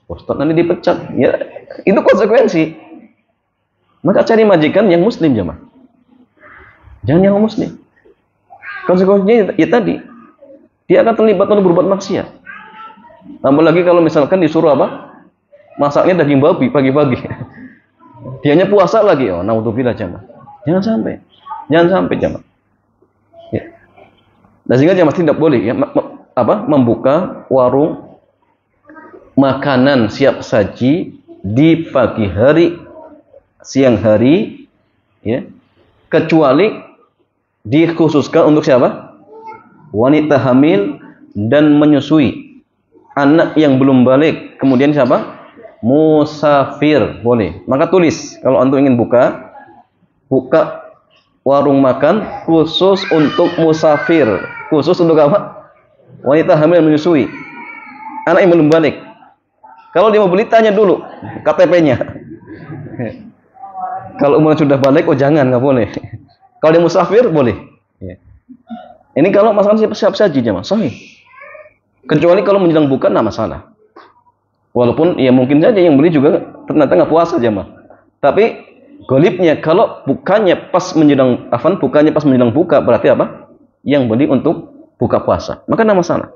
Ustaz nanti dipecat. Ya, itu konsekuensi. Maka cari majikan yang muslim jemaah. Jangan yang muslim. Konsekuensinya ya tadi, dia akan terlibat untuk berbuat maksiat. Apalagi kalau misalkan disuruh apa? Masaknya daging babi pagi-pagi. Dianya puasa lagi. Oh, naudzubillah jemaah. Jangan sampai jemaah. Ya. Dan sehingga jemaah tidak boleh ya, membuka warung makanan siap saji di pagi hari, siang hari, ya, kecuali dikhususkan untuk siapa? Wanita hamil dan menyusui, anak yang belum balik, kemudian siapa? Musafir, boleh. Maka tulis kalau antum ingin buka warung makan khusus untuk musafir, khusus untuk apa? Wanita hamil dan menyusui, anak yang belum balik. Kalau dia mau beli, tanya dulu KTP-nya. Kalau umurnya sudah balik, oh jangan, nggak boleh. Kalau dia musafir, boleh. Ini kalau masakan siap saji jemaah, sahih. Kecuali kalau menjelang buka, nggak masalah. Walaupun ya mungkin saja yang beli juga ternyata nggak puasa jemaah. Tapi golibnya kalau bukannya pas menjelang buka, berarti apa? Yang beli untuk buka puasa. Maka nggak masalah.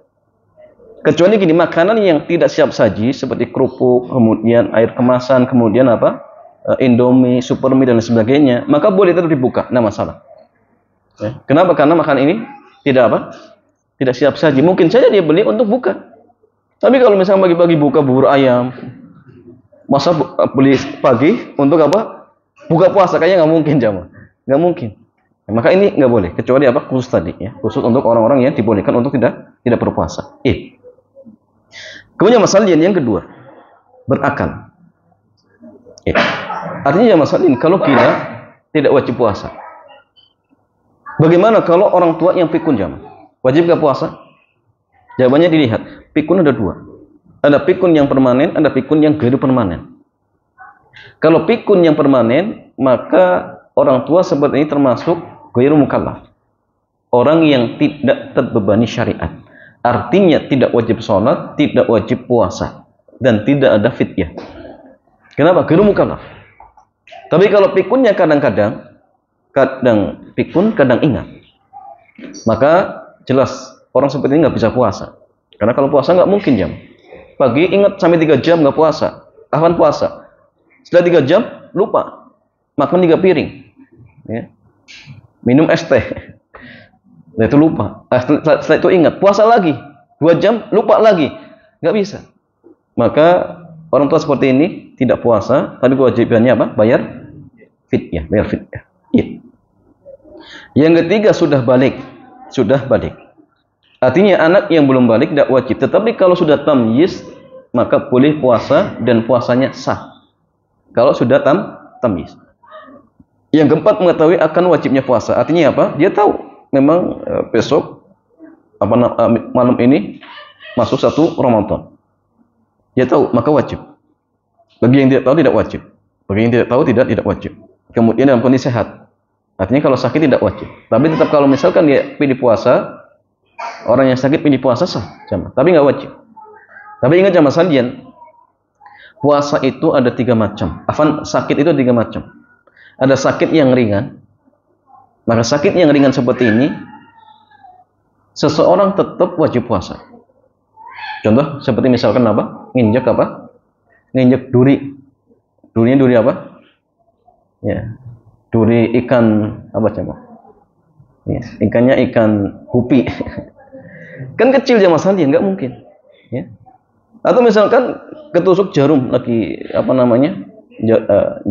Kecuali gini, makanan yang tidak siap saji seperti kerupuk, kemudian air kemasan, kemudian apa? Indomie, Supermie dan sebagainya, maka boleh tetap dibuka, nggak masalah. Ya. Kenapa? Karena makanan ini tidak apa? Tidak siap saji. Mungkin saja dia beli untuk buka. Tapi kalau misalnya bagi-bagi buka bubur ayam, Masa beli pagi untuk apa? Buka puasa, kayaknya nggak mungkin jamaah. Nggak mungkin. Ya, maka ini nggak boleh, kecuali apa? Khusus tadi ya. Khusus untuk orang-orang yang dibolehkan untuk tidak berpuasa. Kemudian masalah yang kedua, berakal. Artinya masalah ini, kalau kita tidak wajib puasa. Bagaimana kalau orang tua yang pikun jamaah? Wajib nggak puasa? Jawabannya dilihat. Pikun ada dua. Ada pikun yang permanen, ada pikun yang gairu permanen. Kalau pikun yang permanen, maka orang tua seperti ini termasuk gairu mukallaf. Orang yang tidak terbebani syariat. Artinya tidak wajib sholat, tidak wajib puasa, dan tidak ada fidyah. Kenapa? Gairu mukallaf. Tapi kalau pikunnya kadang-kadang, kadang pikun, kadang ingat, maka jelas orang seperti ini nggak bisa puasa. Karena kalau puasa nggak mungkin jam. Pagi ingat sampai 3 jam nggak puasa, akan puasa. Setelah 3 jam lupa, makan 3 piring, ya. Minum es teh, nah, itu lupa. Setelah itu ingat, puasa lagi 2 jam, lupa lagi, nggak bisa. Maka orang tua seperti ini tidak puasa, tapi kewajibannya apa? Bayar fidyah, Ya. Yang ketiga sudah balik. Artinya anak yang belum balik tidak wajib. Tetapi kalau sudah tamyiz, maka boleh puasa dan puasanya sah. Kalau sudah tamyiz. Yang keempat, mengetahui akan wajibnya puasa. Artinya apa? Dia tahu memang besok malam ini masuk 1 Ramadan. Dia tahu, maka wajib. Bagi yang tidak tahu tidak wajib. Bagi yang tidak tahu tidak wajib. Kemudian dalam kondisi sehat. Artinya kalau sakit tidak wajib. Tapi tetap kalau misalkan dia pilih puasa, orang yang sakit pilih puasa sah, tapi nggak wajib. Tapi ingat jamaah sekalian, puasa itu ada 3 macam. Sakit itu 3 macam. Ada sakit yang ringan. Maka sakit yang ringan seperti ini, seseorang tetap wajib puasa. Contoh seperti misalkan apa? Nginjek apa? Nginjek duri. Durinya duri apa? Ya, duri ikan apa coba? Ya, ikannya ikan gupi. Kan kecil jamaah sekalian, nggak mungkin. Ya. Atau misalkan ketusuk jarum lagi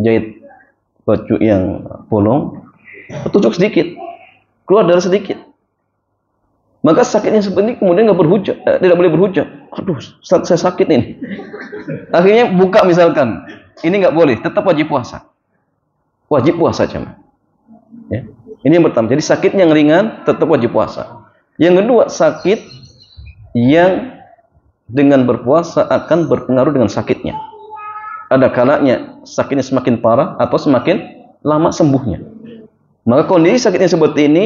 jahit baju yang bolong, ketusuk sedikit, keluar darah sedikit. Maka sakitnya seperti ini kemudian tidak boleh berhujah. Aduh, saya sakit ini. Akhirnya buka misalkan, ini nggak boleh, tetap wajib puasa. Wajib puasa jamaah. Ya. Ini yang pertama. Jadi sakit yang ringan tetap wajib puasa. Yang kedua, sakit yang dengan berpuasa akan berpengaruh dengan sakitnya. Ada kalanya sakitnya semakin parah atau semakin lama sembuhnya. Maka kondisi sakitnya seperti ini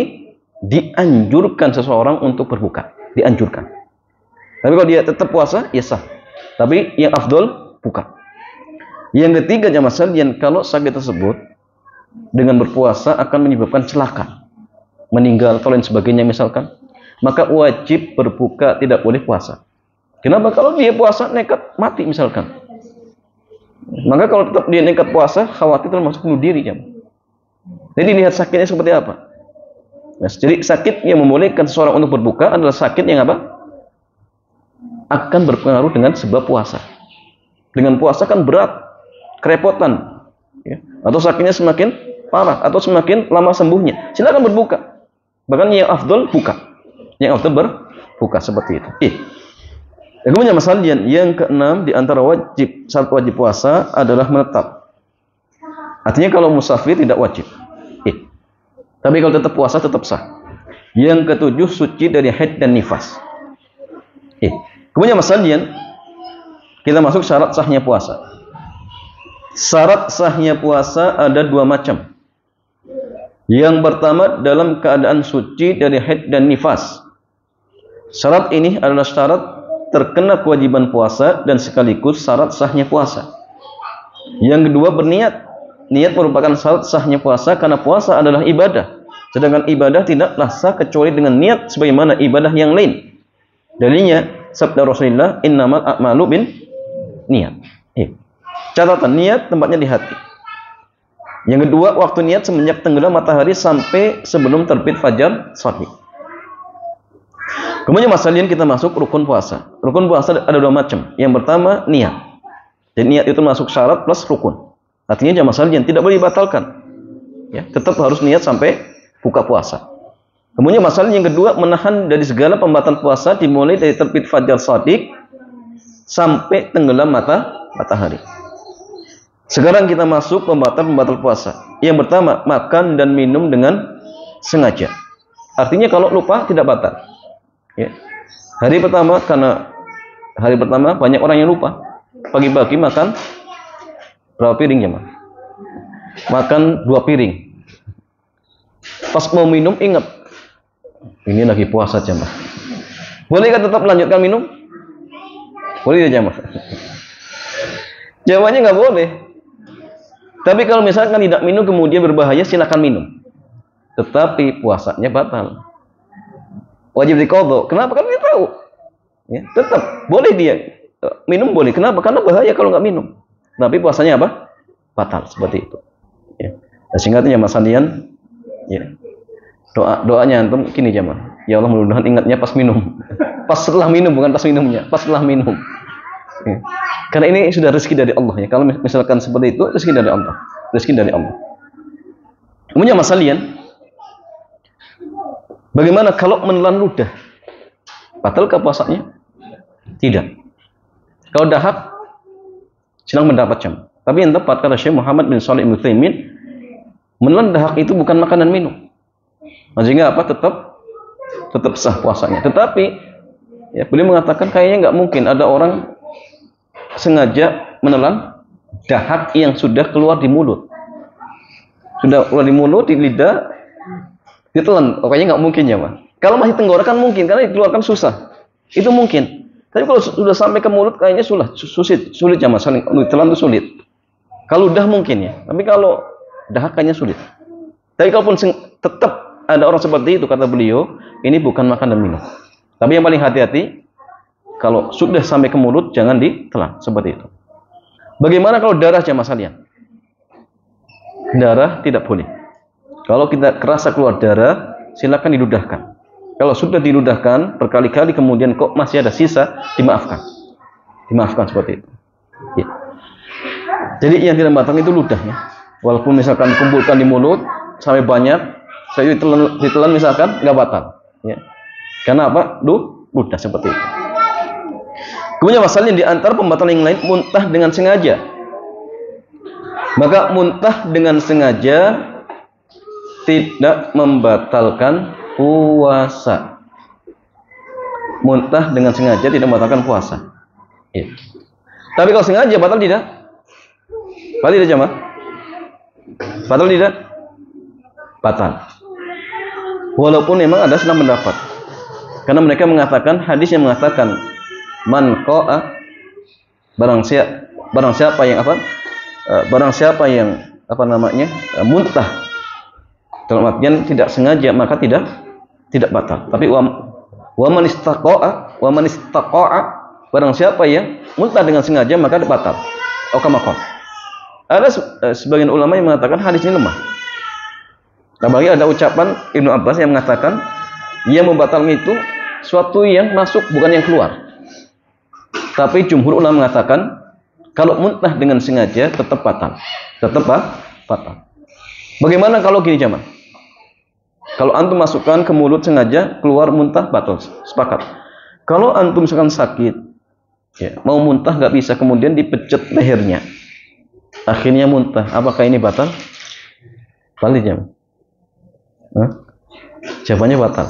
dianjurkan seseorang untuk berbuka. Dianjurkan. Tapi kalau dia tetap puasa, ya sah. Tapi yang afdol buka. Yang ketiga jamaah sekalian, kalau sakit tersebut dengan berpuasa akan menyebabkan celaka, meninggal atau lain sebagainya misalkan, maka wajib berbuka, tidak boleh puasa. Kenapa? Kalau dia puasa nekat mati misalkan, maka kalau tetap dia nekat puasa, khawatir termasuk bunuh diri jamaah. Jadi lihat sakitnya seperti apa. Nah, jadi sakit yang membolehkan seseorang untuk berbuka adalah sakit yang apa? Akan berpengaruh dengan sebab puasa. Dengan puasa kan berat, kerepotan, ya. Atau sakitnya semakin parah atau semakin lama sembuhnya, silakan berbuka. Bahkan yang afdol buka, yang afdol berbuka seperti itu. Kemudian masalah yang keenam di antara syarat wajib puasa adalah menetap. Artinya kalau musafir tidak wajib. Tapi kalau tetap puasa tetap sah. Yang ketujuh, suci dari haid dan nifas. Kemudian masalah kita masuk syarat sahnya puasa. Syarat sahnya puasa ada 2 macam. Yang pertama, dalam keadaan suci dari haid dan nifas. Syarat ini adalah syarat terkena kewajiban puasa dan sekaligus syarat sahnya puasa. Yang kedua, berniat. Niat merupakan syarat sahnya puasa karena puasa adalah ibadah. Sedangkan ibadah tidaklah sah kecuali dengan niat sebagaimana ibadah yang lain. Dalilnya sabda Rasulullah, innamal a'malu bin niat. Catatan, niat tempatnya di hati. Yang kedua, waktu niat semenjak tenggelam matahari sampai sebelum terbit fajar shadiq. Kemudian masalah kita masuk rukun puasa. Rukun puasa ada 2 macam. Yang pertama, niat. Jadi niat itu masuk syarat plus rukun. Artinya jamaah sekalian tidak boleh dibatalkan. Ya, tetap harus niat sampai buka puasa. Kemudian masalah yang kedua, menahan dari segala pembatal puasa dimulai dari terbit fajar shadiq sampai tenggelam matahari. Sekarang kita masuk pembatal puasa. Yang pertama, makan dan minum dengan sengaja. Artinya kalau lupa tidak batal. Ya. Hari pertama banyak orang yang lupa. Pagi-pagi makan berapa piring jemaah? Makan 2 piring. Pas mau minum ingat, ini lagi puasa jemaah. Bolehkah tetap melanjutkan minum? Boleh ya jemaah? Jawabannya nggak boleh. Tapi kalau misalkan tidak minum kemudian berbahaya, silakan minum. Tetapi puasanya batal. Wajib diqadha. Kenapa? Karena dia tahu. Ya, tetap boleh dia minum boleh. Kenapa? Karena bahaya kalau nggak minum. Tapi puasanya apa? Batal seperti itu. Ya. Sehingga ya Mas Sandian, ya. Doanya antum gini jamaah. Ya Allah, mudah-mudahan ingatnya pas minum. Pas setelah minum, bukan pas minumnya, pas setelah minum. Ya. Karena ini sudah rezeki dari Allah ya. Kalau misalkan seperti itu, rezeki dari Allah. Rezeki dari Allah. Kemudian Mas Sandian, bagaimana kalau menelan ludah? Batalkah puasanya? Tidak. Kalau dahak, silang mendapat jam. Tapi yang tepat kata Syekh Muhammad bin Shalih Al Utsaimin, menelan dahak itu bukan makan dan minum. Sehingga apa? Tetap sah puasanya. Tetapi ya, beliau mengatakan kayaknya nggak mungkin ada orang sengaja menelan dahak yang sudah keluar di mulut. Sudah keluar di mulut, di lidah, ditelan. Kayaknya nggak mungkin ya, Pak. Kalau masih tenggorokan mungkin, karena dikeluarkan susah. Itu mungkin. Tapi kalau sudah sampai ke mulut kayaknya sulit ya Mas. Ditelan itu sulit. Kalau udah mungkin ya. Tapi kalau dahak kayaknya sulit. Tapi kalaupun tetap ada orang seperti itu, kata beliau, ini bukan makan dan minum. Tapi yang paling hati-hati, kalau sudah sampai ke mulut jangan ditelan seperti itu. Bagaimana kalau darah jamaah sekalian? Darah tidak boleh. Kalau kita kerasa keluar darah, silakan diludahkan. Kalau sudah diludahkan berkali-kali kemudian kok masih ada sisa, dimaafkan. Dimaafkan seperti itu. Ya. Jadi yang tidak batal itu ludahnya. Walaupun misalkan dikumpulkan di mulut sampai banyak, saya ditelan misalkan nggak batal. Ya. Karena apa? Ludah seperti itu. Kemudian masalahnya di antara pembatalan yang lain, muntah dengan sengaja. Maka muntah dengan sengaja tidak membatalkan puasa. Muntah dengan sengaja tidak membatalkan puasa. Ya. Tapi kalau sengaja batal tidak? Batal tidak jemaah? Batal tidak? Batal. Walaupun memang ada senang pendapat. Karena mereka mengatakan, hadis yang mengatakan man qa'a, barang siapa yang muntah dalam artian tidak sengaja, maka tidak batal. Tapi wa man istaqa'a, barang siapa yang muntah dengan sengaja maka batal. Kama. Ada sebagian ulama yang mengatakan hadis ini lemah. Tapi ada ucapan Ibnu Abbas yang mengatakan yang membatalkan itu suatu yang masuk bukan yang keluar. Tapi jumhur ulama mengatakan kalau muntah dengan sengaja tetap batal. Tetap batal. Bagaimana kalau gini jamaah? Kalau antum masukkan ke mulut sengaja keluar muntah batal. Sepakat. Kalau antum misalkan sakit, ya, mau muntah nggak bisa kemudian dipecut lehernya, akhirnya muntah, apakah ini batal? Batal jamaah. Jawabannya batal.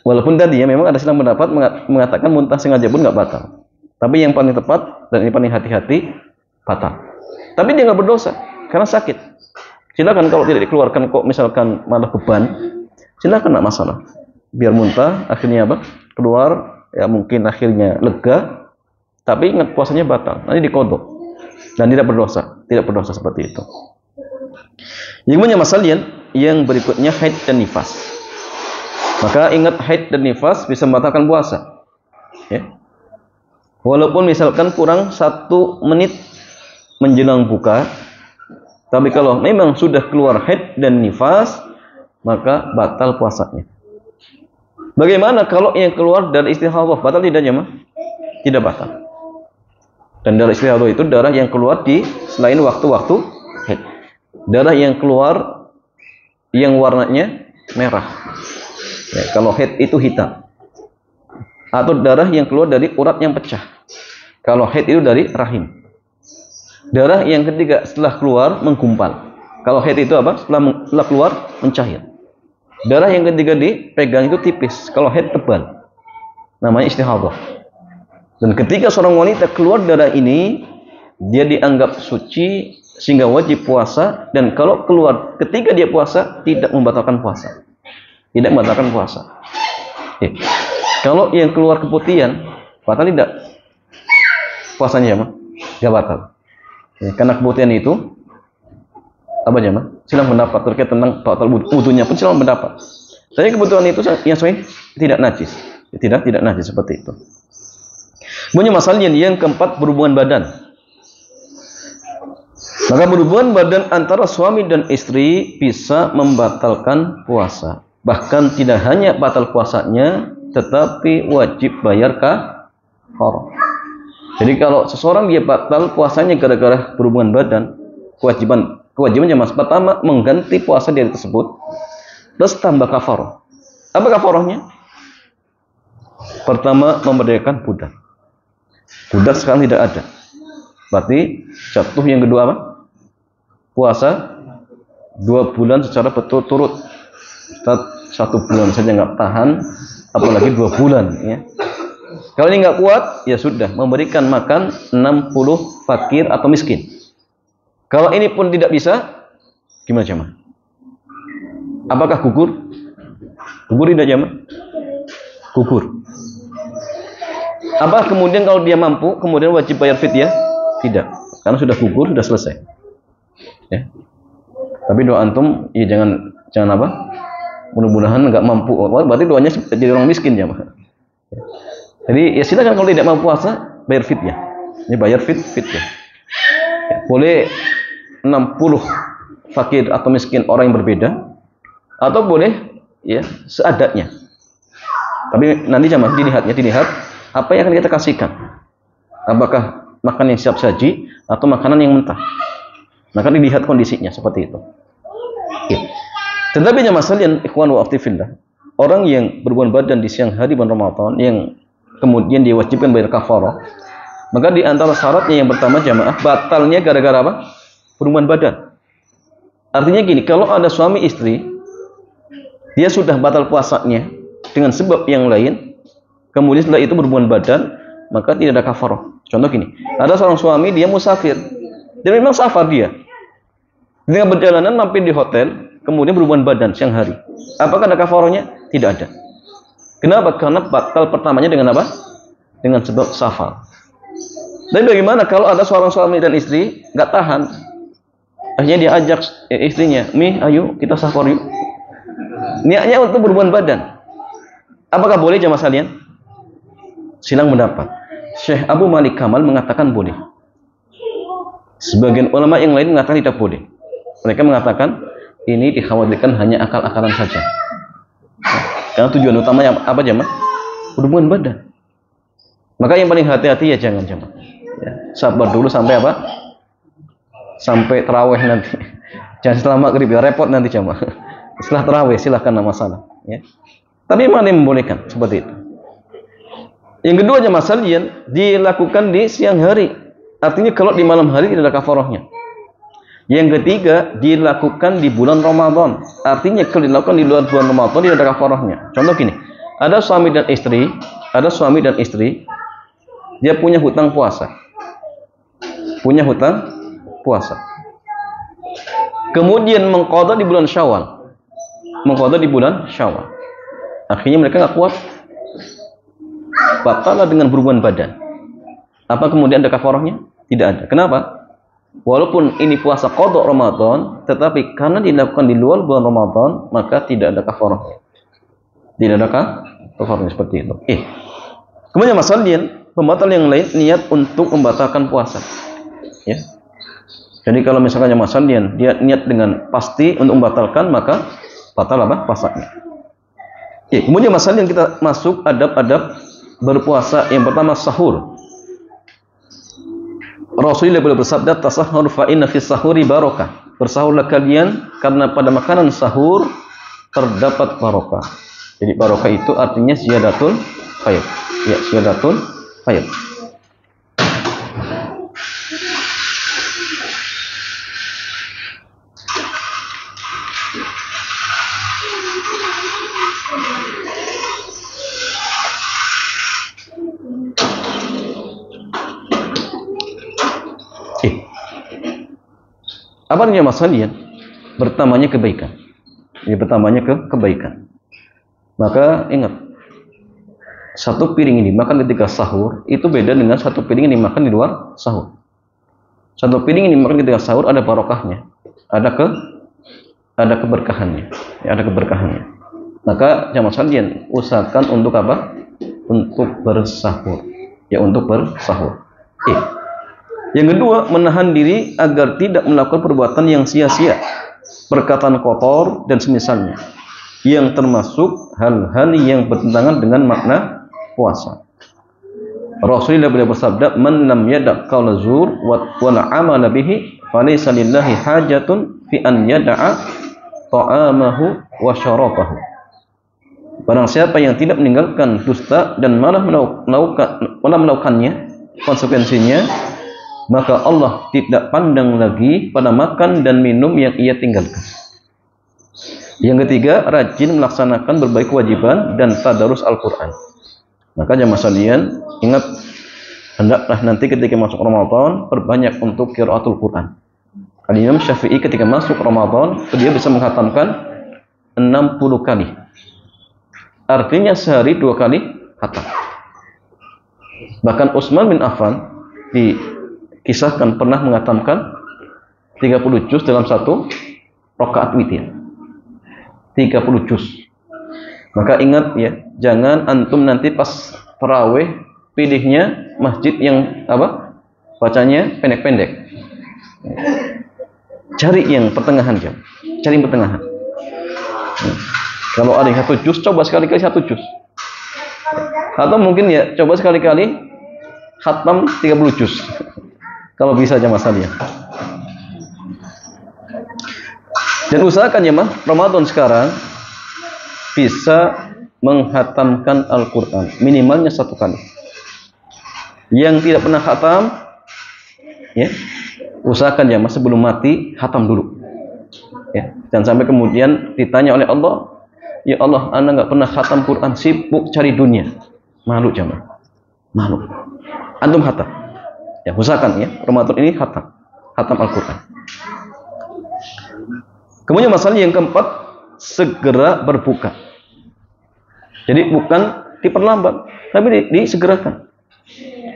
Walaupun tadi ya memang ada silang pendapat mengatakan muntah sengaja pun nggak batal. Tapi yang paling tepat dan ini paling hati-hati batal. Tapi dia nggak berdosa karena sakit. Silakan kalau tidak dikeluarkan kok misalkan malah beban, silakan nggak masalah. Biar muntah akhirnya apa? Keluar ya mungkin akhirnya lega. Tapi ingat puasanya batal. Nanti diqadha dan tidak berdosa seperti itu. Yang punya masalah yang berikutnya haid dan nifas. Maka ingat haid dan nifas bisa membatalkan puasa. Ya. Walaupun misalkan kurang 1 menit menjelang buka, tapi kalau memang sudah keluar haid dan nifas, maka batal puasanya. Bagaimana kalau yang keluar dari istihadah? Batal tidak jemaah? Tidak batal. Dan darah istihadah itu darah yang keluar di selain waktu-waktu haid. Darah yang keluar yang warnanya merah. Ya, kalau haid itu hitam. Atau darah yang keluar dari urat yang pecah. Kalau haid itu dari rahim. Darah yang ketiga setelah keluar menggumpal. Kalau haid itu apa? Setelah keluar mencair. Darah yang ketiga dipegang itu tipis. Kalau haid tebal. Namanya istihadah. Dan ketika seorang wanita keluar darah ini, dia dianggap suci sehingga wajib puasa. Dan kalau keluar ketika dia puasa, tidak membatalkan puasa. Tidak membatalkan puasa. Kalau yang keluar keputihan, batal tidak? Puasanya apa? Tidak batal. Karena keputihan itu apa jemaah? Silang pendapat terkait tentang batal wudunya pun silang pendapat. Tapi kebutuhan itu yang sahih tidak najis. Tidak najis seperti itu. Punya masalah yang keempat, berhubungan badan. Maka berhubungan badan antara suami dan istri bisa membatalkan puasa. Bahkan tidak hanya batal puasanya, tetapi wajib bayar kafarah. Jadi kalau seseorang dia batal puasanya gara-gara berhubungan badan, kewajibannya mas pertama mengganti puasa dia tersebut, plus tambah kafarah. Apa kafarahnya? Pertama, memerdekakan budak. Budak sekarang tidak ada. Berarti jatuh yang kedua apa? Puasa 2 bulan secara berturut-turut. 1 bulan saja nggak tahan, apalagi 2 bulan. Ya. Kalau ini nggak kuat, ya sudah memberikan makan 60 fakir atau miskin. Kalau ini pun tidak bisa, gimana jemaah? Apakah gugur? Gugur tidak jemaah? Gugur. Apa kemudian kalau dia mampu, kemudian wajib bayar fidyah? Tidak, karena sudah gugur, sudah selesai. Ya. Tapi doa antum, ya jangan apa? Mudah-mudahan nggak mampu. Berarti doanya jadi orang miskin jemaah. Jadi ya silakan kalau tidak mampu puasa, bayar fidyah. Ini bayar fidyah. Ya, boleh 60 fakir atau miskin orang yang berbeda, atau boleh ya seadanya. Tapi nanti jemaah dilihat apa yang akan kita kasihkan. Apakah makan yang siap saji atau makanan yang mentah. Maka dilihat kondisinya seperti itu. Ya. Tetapi jemaah sekalian, ikhwan wa akhwati fillah, orang yang berhubungan badan di siang hari bulan Ramadan yang kemudian diwajibkan bayar kafarah, maka di antara syaratnya yang pertama jemaah, batalnya gara-gara apa? Berhubungan badan. Artinya gini, kalau ada suami istri, dia sudah batal puasanya dengan sebab yang lain, kemudian setelah itu berhubungan badan, maka tidak ada kafarah. Contoh gini, ada seorang suami dia musafir, dan memang safar dia, dengan perjalanan mampir di hotel, kemudian berhubungan badan siang hari. Apakah ada kafarahnya? Tidak ada. Kenapa? Karena batal pertamanya dengan apa? Dengan sebab safar. Dan bagaimana kalau ada seorang suami dan istri nggak tahan? Akhirnya dia ajak istrinya, ayo kita safar yuk. Niatnya untuk berhubungan badan. Apakah boleh jamaah sekalian? Silang mendapat. Syekh Abu Malik Kamal mengatakan boleh. Sebagian ulama yang lain mengatakan tidak boleh. Mereka mengatakan ini dikhawatirkan hanya akal-akalan saja. Karena tujuan utamanya apa jamaah? Berhubungan badan. Maka yang paling hati-hati ya jangan jamaah. Ya, sabar dulu sampai apa? Sampai tarawih nanti. Jangan setelah maghrib ya, repot nanti jamaah. Setelah tarawih silahkan, nama masalah. Ya. Tapi mana yang membolehkan seperti itu? Yang kedua jamaah sekalian, dilakukan di siang hari. Artinya kalau di malam hari tidak ada kafarahnya. Yang ketiga, dilakukan di bulan Ramadan. Artinya kalau dilakukan di luar bulan Ramadan tidak ada kafarahnya. Contoh gini, ada suami dan istri, dia punya hutang puasa. Kemudian mengqadha di bulan Syawal. Akhirnya mereka nggak kuat. Batal dengan berhubungan badan. Apa kemudian ada kafarahnya? Tidak ada. Kenapa? Walaupun ini puasa qadha Ramadan, tetapi karena dilakukan di luar bulan Ramadan, maka tidak ada kafarahnya. Tidak ada kafarahnya seperti itu. Kemudian masalah pembatal yang lain, niat untuk membatalkan puasa. Ya. Jadi kalau misalnya masalah dia niat dengan pasti untuk membatalkan, maka batal apa? Puasanya. Kemudian masalah yang kita masuk adab-adab berpuasa. Yang pertama sahur. Rasulullah beliau bersabda, tasahhur fa inna fis sahuri barakah. Bersahurlah kalian karena pada makanan sahur terdapat barokah. Jadi barokah itu artinya ziyadatul khair. Ya, ziyadatul khair. Apa artinya Mas Hadian? Bertambahnya kebaikan. Ya, bertambahnya kebaikan. Maka ingat, satu piring ini makan ketika sahur itu beda dengan satu piring ini makan di luar sahur. Satu piring ini makan ketika sahur ada barokahnya, ada keberkahannya, ya, ada keberkahannya. Maka jamaah sekalian, usahakan untuk apa? Untuk bersahur. Ya, untuk bersahur. Yang kedua, menahan diri agar tidak melakukan perbuatan yang sia-sia, perkataan kotor dan semisalnya, yang termasuk hal-hal yang bertentangan dengan makna puasa. Rasulullah beliau bersabda, "Man lam yada' qaula zur wa la amala bihi, falaysa lillahi hajatun fi an yada'a ta'amahu wa syarabahu." Barang siapa yang tidak meninggalkan dusta dan malah melakukannya, konsekuensinya, maka Allah tidak pandang lagi pada makan dan minum yang ia tinggalkan. Yang ketiga, rajin melaksanakan berbagai kewajiban dan tadarus Al-Quran. Maka jamaah sekalian, ingat, hendaklah nanti ketika masuk Ramadan perbanyak untuk qiraatul Quran. Al-Imam Syafi'i ketika masuk Ramadan dia bisa menghatamkan 60 kali. Artinya sehari 2 kali khatam. Bahkan Utsman bin Affan dikisahkan pernah menghatamkan 30 juz dalam satu rakaat witir. 30 juz. Maka ingat ya, jangan antum nanti pas tarawih pilihnya masjid yang apa? Bacanya pendek-pendek. Cari yang pertengahan jam. Cari yang pertengahan. Kalau ada yang 1 juz, coba sekali-kali 1 juz. Atau mungkin ya, coba sekali-kali khatam 30 juz. Kalau bisa jamaah sekalian. Dan usahakan ya mah, Ramadan sekarang bisa menghatamkan Al-Quran minimalnya 1 kali. Yang tidak pernah khatam, ya, usahakan ya mah sebelum mati khatam dulu. Ya, dan sampai kemudian ditanya oleh Allah, ya Allah, anda nggak pernah khatam Quran, sibuk cari dunia. Malu jamaah, malu. Antum khatam. Ya, usahakan ya, Ramadan ini khatam Al-Quran. Kemudian masalah yang keempat, segera berbuka. Jadi bukan diperlambat, tapi disegerakan.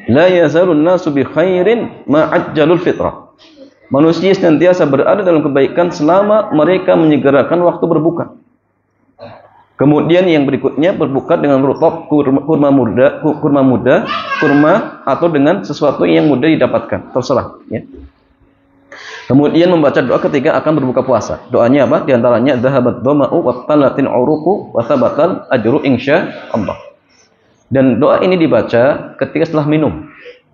La yazalun nasu bi khairin ma'ajjalul fitrah. Manusia senantiasa berada dalam kebaikan selama mereka menyegerakan waktu berbuka. Kemudian yang berikutnya, berbuka dengan rutab, kurma muda, kurma atau dengan sesuatu yang mudah didapatkan, terserah ya. Kemudian membaca doa ketika akan berbuka puasa. Doanya apa? Di antaranya dhahabat dhama'u wa talatin uruqu wa thabatal ajru insyaallah. Dan doa ini dibaca ketika setelah minum.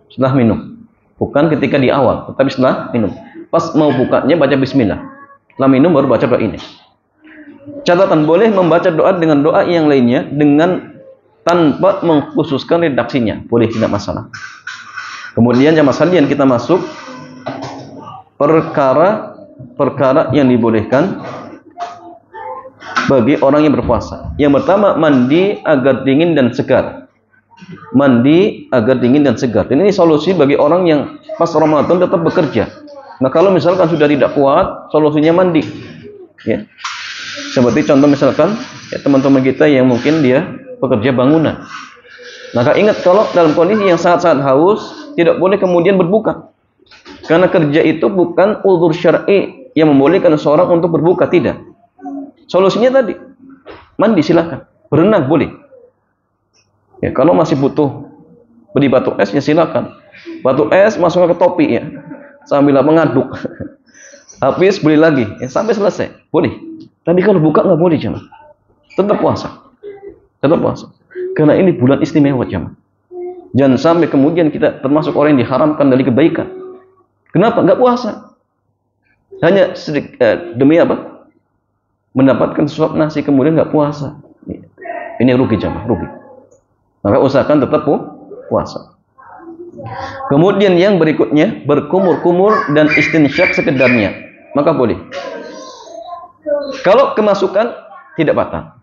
Setelah minum. Bukan ketika di awal, tetapi setelah minum. Pas mau bukanya baca bismillah. Setelah minum baru baca doa ini. Catatan, boleh membaca doa dengan doa yang lainnya dengan tanpa mengkhususkan redaksinya. Boleh, tidak masalah. Kemudian jamaah sekalian, kita masuk perkara yang dibolehkan bagi orang yang berpuasa. Yang pertama, mandi agar dingin dan segar. Mandi agar dingin dan segar. Dan ini solusi bagi orang yang pas Ramadan tetap bekerja. Nah, kalau misalkan sudah tidak kuat, solusinya mandi. Ya. Seperti contoh misalkan ya, teman-teman kita yang mungkin dia pekerja bangunan. Maka ingat, kalau dalam kondisi yang sangat-sangat haus, tidak boleh kemudian berbuka. Karena kerja itu bukan uzur syar'i yang membolehkan seorang untuk berbuka, tidak. Solusinya tadi, mandi silakan, berenang boleh. Ya, kalau masih butuh beli batu es ya silakan. Batu es masukkan ke topi ya, sambil mengaduk. Habis beli lagi, ya, sampai selesai, boleh. Tapi kalau buka nggak boleh jemaah. Tetap puasa, tetap puasa. Karena ini bulan istimewa jemaah. Jangan sampai kemudian kita termasuk orang yang diharamkan dari kebaikan. Kenapa? Nggak puasa. Hanya demi apa? Mendapatkan suap nasi kemudian nggak puasa. Ini rugi jamaah, rugi. Maka usahakan tetap puasa. Kemudian yang berikutnya berkumur-kumur dan istinsyak sekedarnya, maka boleh. Kalau kemasukan tidak batal.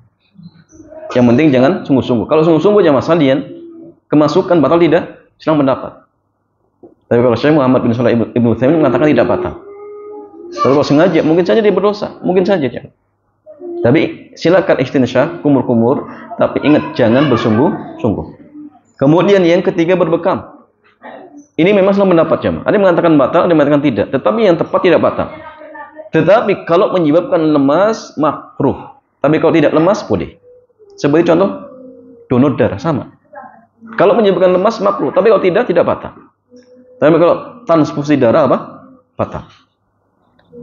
Yang penting jangan sungguh-sungguh. Kalau sungguh-sungguh jamaah sekalian, kemasukan batal tidak? Silang pendapat. Tapi kalau Syekh Muhammad bin Shalih Ibnu Utsaimin mengatakan tidak batal. Tapi kalau sengaja, mungkin saja dia berdosa, mungkin saja. Tapi silakan istinsyak, kumur-kumur, tapi ingat jangan bersungguh-sungguh. Kemudian yang ketiga berbekam. Ini memang selalu pendapat jamaah. Ada yang mengatakan batal, ada yang mengatakan tidak. Tetapi yang tepat tidak batal. Tetapi kalau menyebabkan lemas, makruh. Tapi kalau tidak lemas, boleh. Sebagai contoh, donor darah sama. Kalau menyebabkan lemas, makruh. Tapi kalau tidak batal. Tapi kalau transfusi darah apa? Batal.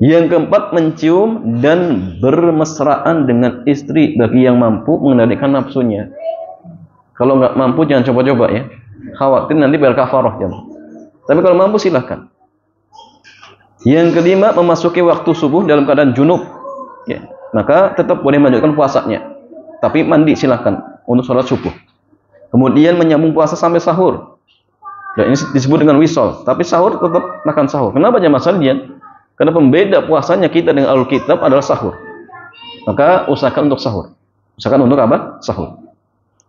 Yang keempat, mencium dan bermesraan dengan istri bagi yang mampu mengendalikan nafsunya. Kalau nggak mampu, jangan coba-coba ya. Khawatir nanti berkafarah jamaah. Tapi kalau mampu silahkan. Yang kelima, memasuki waktu subuh dalam keadaan junub. Ya, maka tetap boleh melanjutkan puasanya. Tapi mandi silahkan untuk sholat subuh. Kemudian menyambung puasa sampai sahur. Dan ini disebut dengan wisol. Tapi sahur tetap makan sahur. Kenapa jamaah sekalian? Karena pembeda puasanya kita dengan Ahlul Kitab adalah sahur. Maka usahakan untuk sahur. Usahakan untuk apa? Sahur.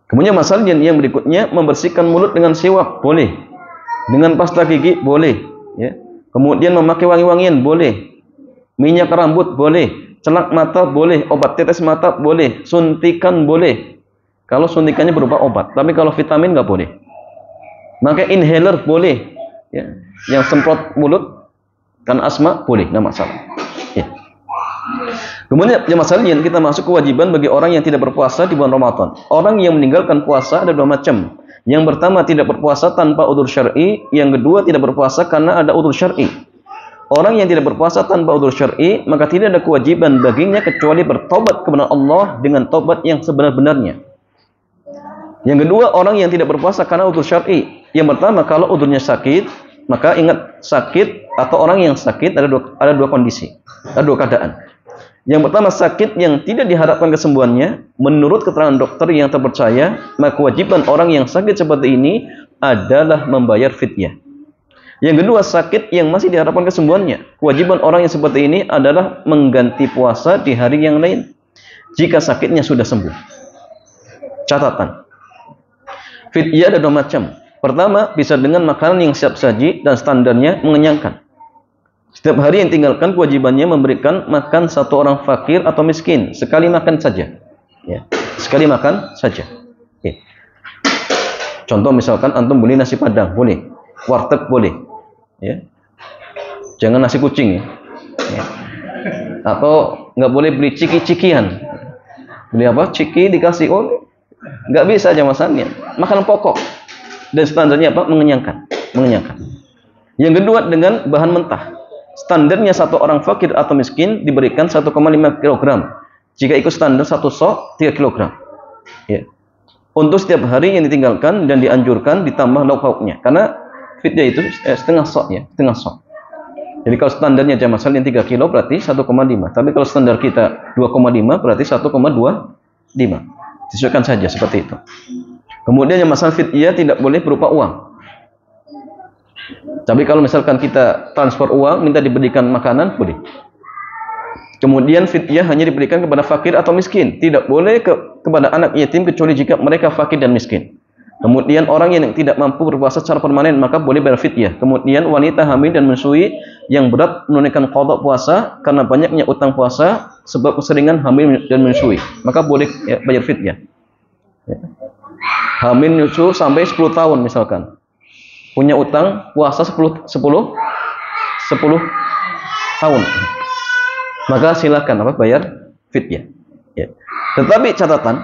Kemudian masalah yang berikutnya, membersihkan mulut dengan siwak, boleh. Dengan pasta gigi, boleh. Ya. Kemudian memakai wangi-wangian, boleh. Minyak rambut, boleh. Celak mata, boleh. Obat tetes mata, boleh. Suntikan, boleh. Kalau suntikannya berupa obat. Tapi kalau vitamin, nggak boleh. Maka inhaler, boleh. Ya. Yang semprot mulut, kan asma, boleh. Nggak masalah. Ya. Kemudian yang masalah yang kita masuk kewajiban bagi orang yang tidak berpuasa di bulan Ramadan. Orang yang meninggalkan puasa ada dua macam. Yang pertama tidak berpuasa tanpa udzur syar'i, yang kedua tidak berpuasa karena ada udzur syar'i. Orang yang tidak berpuasa tanpa udzur syar'i, maka tidak ada kewajiban baginya kecuali bertobat kepada Allah dengan tobat yang sebenar-benarnya. Yang kedua, orang yang tidak berpuasa karena udzur syar'i. Yang pertama, kalau udzurnya sakit, maka ingat sakit atau orang yang sakit ada dua kondisi, ada dua keadaan. Yang pertama, sakit yang tidak diharapkan kesembuhannya, menurut keterangan dokter yang terpercaya, maka kewajiban orang yang sakit seperti ini adalah membayar fidyah. Yang kedua, sakit yang masih diharapkan kesembuhannya, kewajiban orang yang seperti ini adalah mengganti puasa di hari yang lain jika sakitnya sudah sembuh. Catatan, fidyah ada dua macam. Pertama, bisa dengan makanan yang siap saji dan standarnya mengenyangkan. Setiap hari yang tinggalkan kewajibannya memberikan makan satu orang fakir atau miskin. Sekali makan saja. Ya. Sekali makan saja. Ya. Contoh misalkan antum beli nasi padang, boleh. Warteg boleh. Ya. Jangan nasi kucing. Ya. Atau nggak boleh beli ciki-cikian. Beli apa? Ciki dikasih oleh. Nggak bisa aja masalahnya. Makanan pokok. Dan standarnya apa? Mengenyangkan. Yang kedua dengan bahan mentah. Standarnya satu orang fakir atau miskin diberikan 1,5 kg. Jika ikut standar satu sok 3 kg. Ya. Untuk setiap hari yang ditinggalkan dan dianjurkan ditambah lauk pauknya. Karena fidyah itu setengah sok ya, setengah sok. Jadi kalau standarnya jamaah sekalian 3 kilo berarti 1,5. Tapi kalau standar kita 2,5 berarti 1,25. Disesuaikan saja seperti itu. Kemudian yang masalah fidyah tidak boleh berupa uang. Tapi kalau misalkan kita transfer uang, minta diberikan makanan, boleh. Kemudian fidyah hanya diberikan kepada fakir atau miskin. Tidak boleh kepada anak yatim kecuali jika mereka fakir dan miskin. Kemudian orang yang tidak mampu berpuasa secara permanen, maka boleh bayar fidyah. Kemudian wanita hamil dan menyusui yang berat menunaikan qada puasa karena banyaknya utang puasa sebab keseringan hamil dan menyusui, maka boleh ya, bayar fidyah. Ya. Hamil nyusu sampai 10 tahun misalkan. Punya utang puasa 10 tahun, maka silakan bayar fidyah. Ya. Tetapi catatan,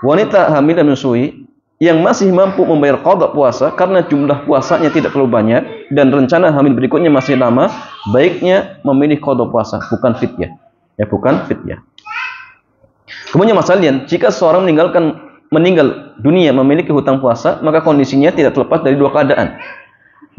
wanita hamil dan menyusui yang masih mampu membayar qada puasa karena jumlah puasanya tidak terlalu banyak dan rencana hamil berikutnya masih lama, baiknya memilih qada puasa, bukan fidyah. Ya, bukan fidyah. Kemudian masalahnya, jika seorang meninggal dunia memiliki hutang puasa, maka kondisinya tidak terlepas dari dua keadaan.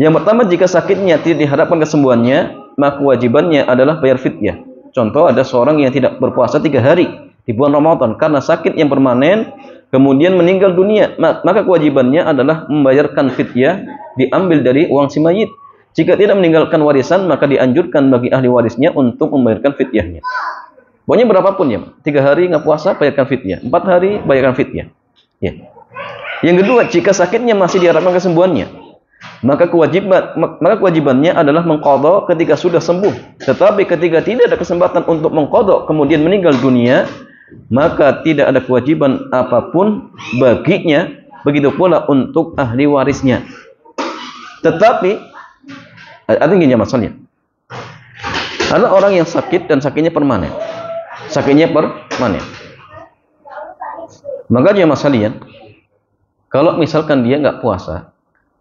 Yang pertama, jika sakitnya tidak diharapkan kesembuhannya, maka kewajibannya adalah bayar fidyah. Contoh, ada seorang yang tidak berpuasa 3 hari di bulan Ramadan karena sakit yang permanen, kemudian meninggal dunia, maka kewajibannya adalah membayarkan fidyah, diambil dari uang si mayit. Jika tidak meninggalkan warisan, maka dianjurkan bagi ahli warisnya untuk membayarkan fidyahnya. Pokoknya berapapun ya, 3 hari nggak puasa, bayarkan fidyah. 4 hari, bayarkan fidyah. Ya. Yang kedua, jika sakitnya masih diharapkan kesembuhannya, maka kewajibannya adalah mengqadha ketika sudah sembuh. Tetapi ketika tidak ada kesempatan untuk mengqadha kemudian meninggal dunia, maka tidak ada kewajiban apapun baginya, begitu pula untuk ahli warisnya. Tetapi artinya masalahnya, ada orang yang sakit dan sakitnya permanen. Sakitnya permanen. Maka jemaah sekalian, kalau misalkan dia nggak puasa,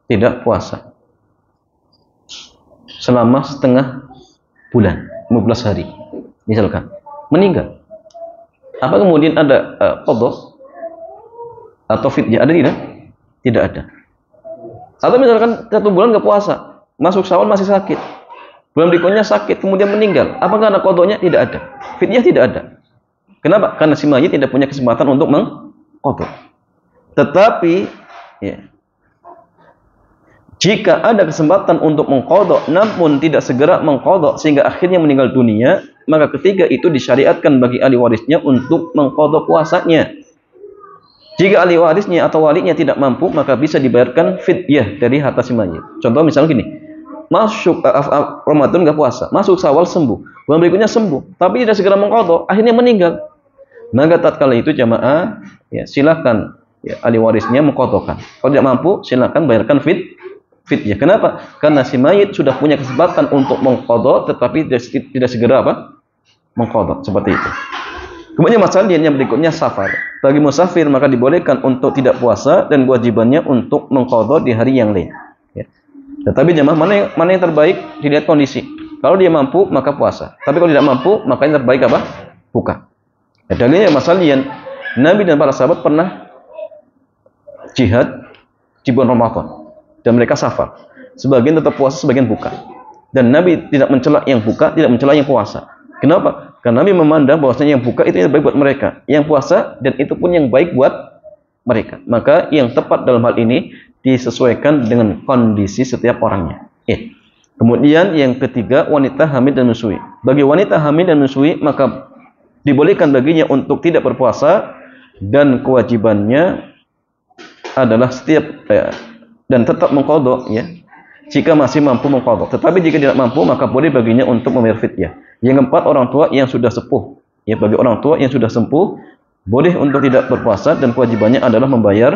tidak puasa selama setengah bulan, 15 hari, misalkan meninggal, apa kemudian ada qadha atau fidyah? Ada tidak? Tidak ada. Atau misalkan 1 bulan nggak puasa, masuk Syawal masih sakit, bulan berikutnya sakit, kemudian meninggal, apakah ada qadhanya? Tidak ada. Fidyah tidak ada. Kenapa? Karena si mayit tidak punya kesempatan untuk mengqadha. Tetapi ya, jika ada kesempatan untuk mengqadha namun tidak segera mengqadha sehingga akhirnya meninggal dunia, maka ketiga itu disyariatkan bagi ahli warisnya untuk mengqadha puasanya. Jika ahli warisnya atau walinya tidak mampu, maka bisa dibayarkan fidyah dari harta si mayit. Contoh misalnya gini, masuk Ramadan nggak puasa, masuk Syawal sembuh, bulan berikutnya sembuh, tapi tidak segera mengqadha, akhirnya meninggal. Maka tatkala itu jamaah, ya silakan ya, ahli warisnya mengqadhakan. Kalau tidak mampu, silakan bayarkan fidyah. Kenapa? Karena si mayit sudah punya kesempatan untuk mengqadha, tetapi tidak segera mengqadha, seperti itu. Kemudian masalah yang berikutnya safar. Bagi musafir maka dibolehkan untuk tidak puasa dan kewajibannya untuk mengqadha di hari yang lain. Ya. Tetapi jemaah mana yang terbaik dilihat kondisi. Kalau dia mampu maka puasa. Tapi kalau tidak mampu maka yang terbaik apa? Buka. Ya, dalilnya masalah Nabi dan para sahabat pernah jihad di bulan Ramadan dan mereka safar. Sebagian tetap puasa, sebagian buka. Dan Nabi tidak mencela yang buka, tidak mencela yang puasa. Kenapa? Karena Nabi memandang bahwasanya yang buka itu yang baik buat mereka, yang puasa dan itu pun yang baik buat mereka. Maka yang tepat dalam hal ini disesuaikan dengan kondisi setiap orangnya. Kemudian yang ketiga, wanita hamil dan menyusui. Bagi wanita hamil dan menyusui maka dibolehkan baginya untuk tidak berpuasa dan kewajibannya adalah setiap dan tetap mengqadha ya, jika masih mampu mengqadha. Tetapi jika tidak mampu maka boleh baginya untuk membayar fidyah. Yang keempat, orang tua yang sudah sepuh. Ya, bagi orang tua yang sudah sepuh boleh untuk tidak berpuasa dan kewajibannya adalah membayar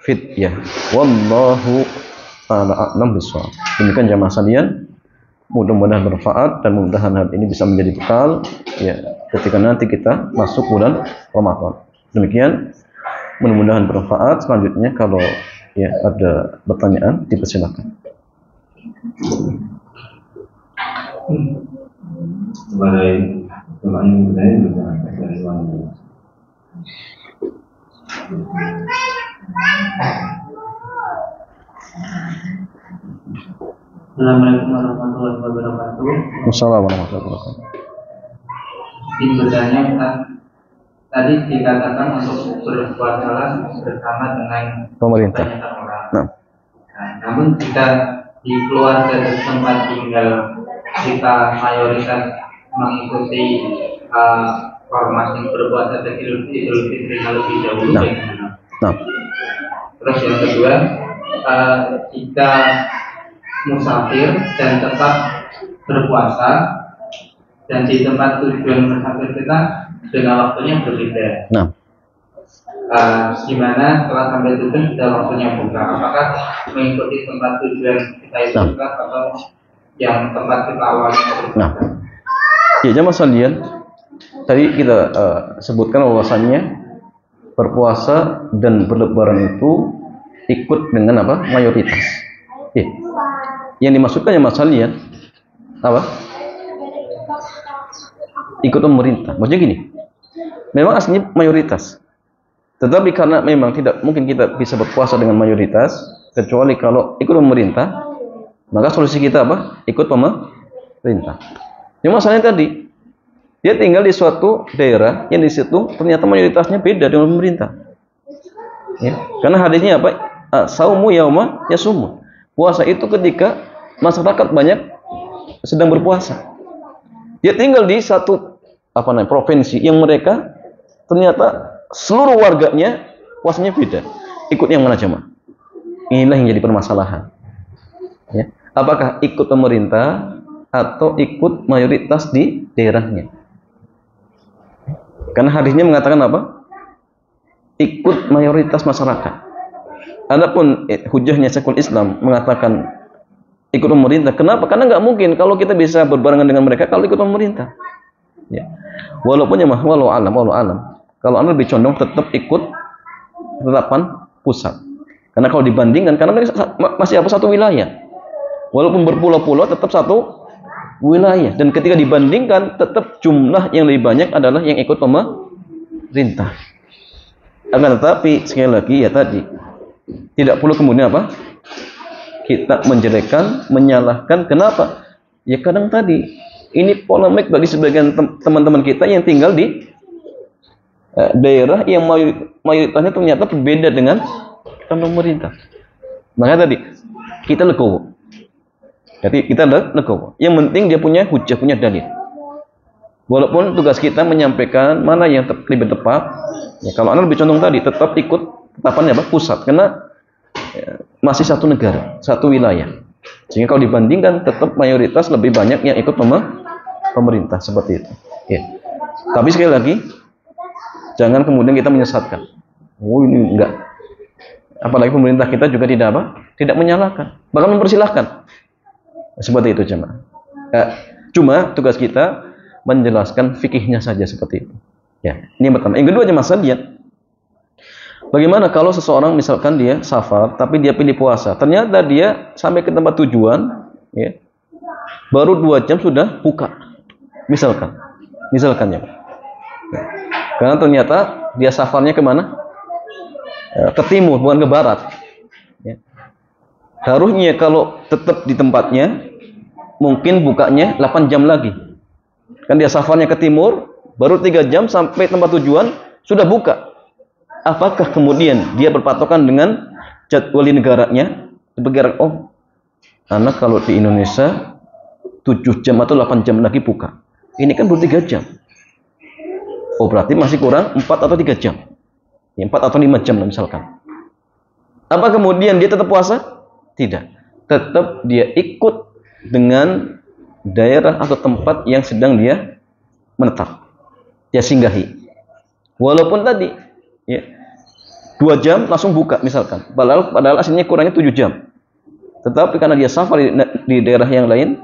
fidyah. Wallahu ta'ala a'lam bishawab. Demikian jamaah sekalian, mudah-mudahan bermanfaat dan mudah-mudahan hal ini bisa menjadi bekal ya ketika nanti kita masuk bulan Ramadan. Demikian, mudah-mudahan bermanfaat. Selanjutnya kalau ya ada pertanyaan dipersilakan. Sebagai pertanyaan dari wanita. Assalamualaikum warahmatullahi wabarakatuh. Wassalamualaikum warahmatullahi wabarakatuh. Ingin bertanya, tadi dikatakan untuk berpuasa bersama dengan pemerintah. Orang. Nah, namun jika di keluarga dan tempat tinggal kita mayoritas mengikuti formasi berpuasa Idul Fitri lebih dahulu. Nah. Terus yang kedua, jika musafir dan tetap berpuasa dan di tempat tujuan musafir kita dengan waktunya berbeda. Nah. Gimana setelah sampai tujuan sudah waktunya buka? Apakah mengikuti tempat tujuan kita itu buka atau yang tempat kita awalnya berbuka? Nah, ya jamaah sekalian, tadi kita sebutkan bahwasannya berpuasa dan berlebaran itu ikut dengan apa? Mayoritas. Yang dimaksudkan jamaah sekalian apa? Ikut pemerintah. Maksudnya gini, memang aslinya mayoritas. Tetapi karena memang tidak mungkin kita bisa berpuasa dengan mayoritas, kecuali kalau ikut pemerintah, Maka solusi kita apa? Ikut pemerintah. Cuma masalahnya tadi, dia tinggal di suatu daerah yang di situ ternyata mayoritasnya beda dengan pemerintah. Ya. Karena hadisnya apa? Saumu yauma yasumu. Puasa itu ketika masyarakat banyak sedang berpuasa. Dia tinggal di satu provinsi yang mereka ternyata seluruh warganya puasanya beda. Ikut yang mana jemaah? Inilah yang jadi permasalahan. Ya. Apakah ikut pemerintah atau ikut mayoritas di daerahnya? Karena hadisnya mengatakan apa? Ikut mayoritas masyarakat. Adapun hujahnya Syekhul Islam mengatakan ikut pemerintah. Kenapa? Karena nggak mungkin kalau kita bisa berbarengan dengan mereka kalau ikut pemerintah. Ya. Walaupun ya walau alam. Kalau Anda lebih condong tetap ikut penetapan pusat. Karena kalau dibandingkan, karena masih satu wilayah. Walaupun berpulau-pulau tetap satu wilayah. Dan ketika dibandingkan, tetap jumlah yang lebih banyak adalah yang ikut pemerintah. Akan tetapi, sekali lagi ya tadi, tidak perlu kemudian kita menjelekkan, menyalahkan. Kenapa? Ya kadang tadi, ini polemik bagi sebagian teman-teman kita yang tinggal di daerah yang mayoritasnya ternyata berbeda dengan pemerintah. Maka tadi, kita legowo. Jadi kita legowo. Yang penting dia punya hujah, punya dalil. Walaupun tugas kita menyampaikan mana yang lebih tepat. Ya, kalau Anda lebih condong tadi, tetap ikut tetapannya pusat. Karena masih satu negara, satu wilayah. Sehingga kalau dibandingkan, tetap mayoritas lebih banyak yang ikut pemerintah. Seperti itu. Ya. Tapi sekali lagi, jangan kemudian kita menyesatkan. Oh ini enggak. Apalagi pemerintah kita juga tidak menyalahkan. Bahkan mempersilahkan. Seperti itu jemaah. Cuma tugas kita menjelaskan fikihnya saja seperti itu. Ya, ini yang pertama. Yang kedua jemaah sekalian, bagaimana kalau seseorang misalkan dia safar tapi dia pilih puasa, ternyata dia sampai ke tempat tujuan, ya, baru 2 jam sudah buka, misalkan ya. Karena ternyata dia safarnya kemana? Ke timur, bukan ke barat. Ya. Harusnya kalau tetap di tempatnya, mungkin bukanya 8 jam lagi. Kan dia safarnya ke timur, baru 3 jam sampai tempat tujuan, sudah buka. Apakah kemudian dia berpatokan dengan jadwal di negaranya? Berkira, karena kalau di Indonesia 7 jam atau 8 jam lagi buka. Ini kan baru 3 jam. Berarti masih kurang 4 atau 3 jam. 4 atau 5 jam misalkan. Apa kemudian dia tetap puasa? Tidak. Tetap dia ikut dengan daerah atau tempat yang sedang dia menetap. Dia singgahi. Walaupun tadi 2 jam langsung buka misalkan. Padahal aslinya kurangnya 7 jam. Tetapi karena dia safar di daerah yang lain,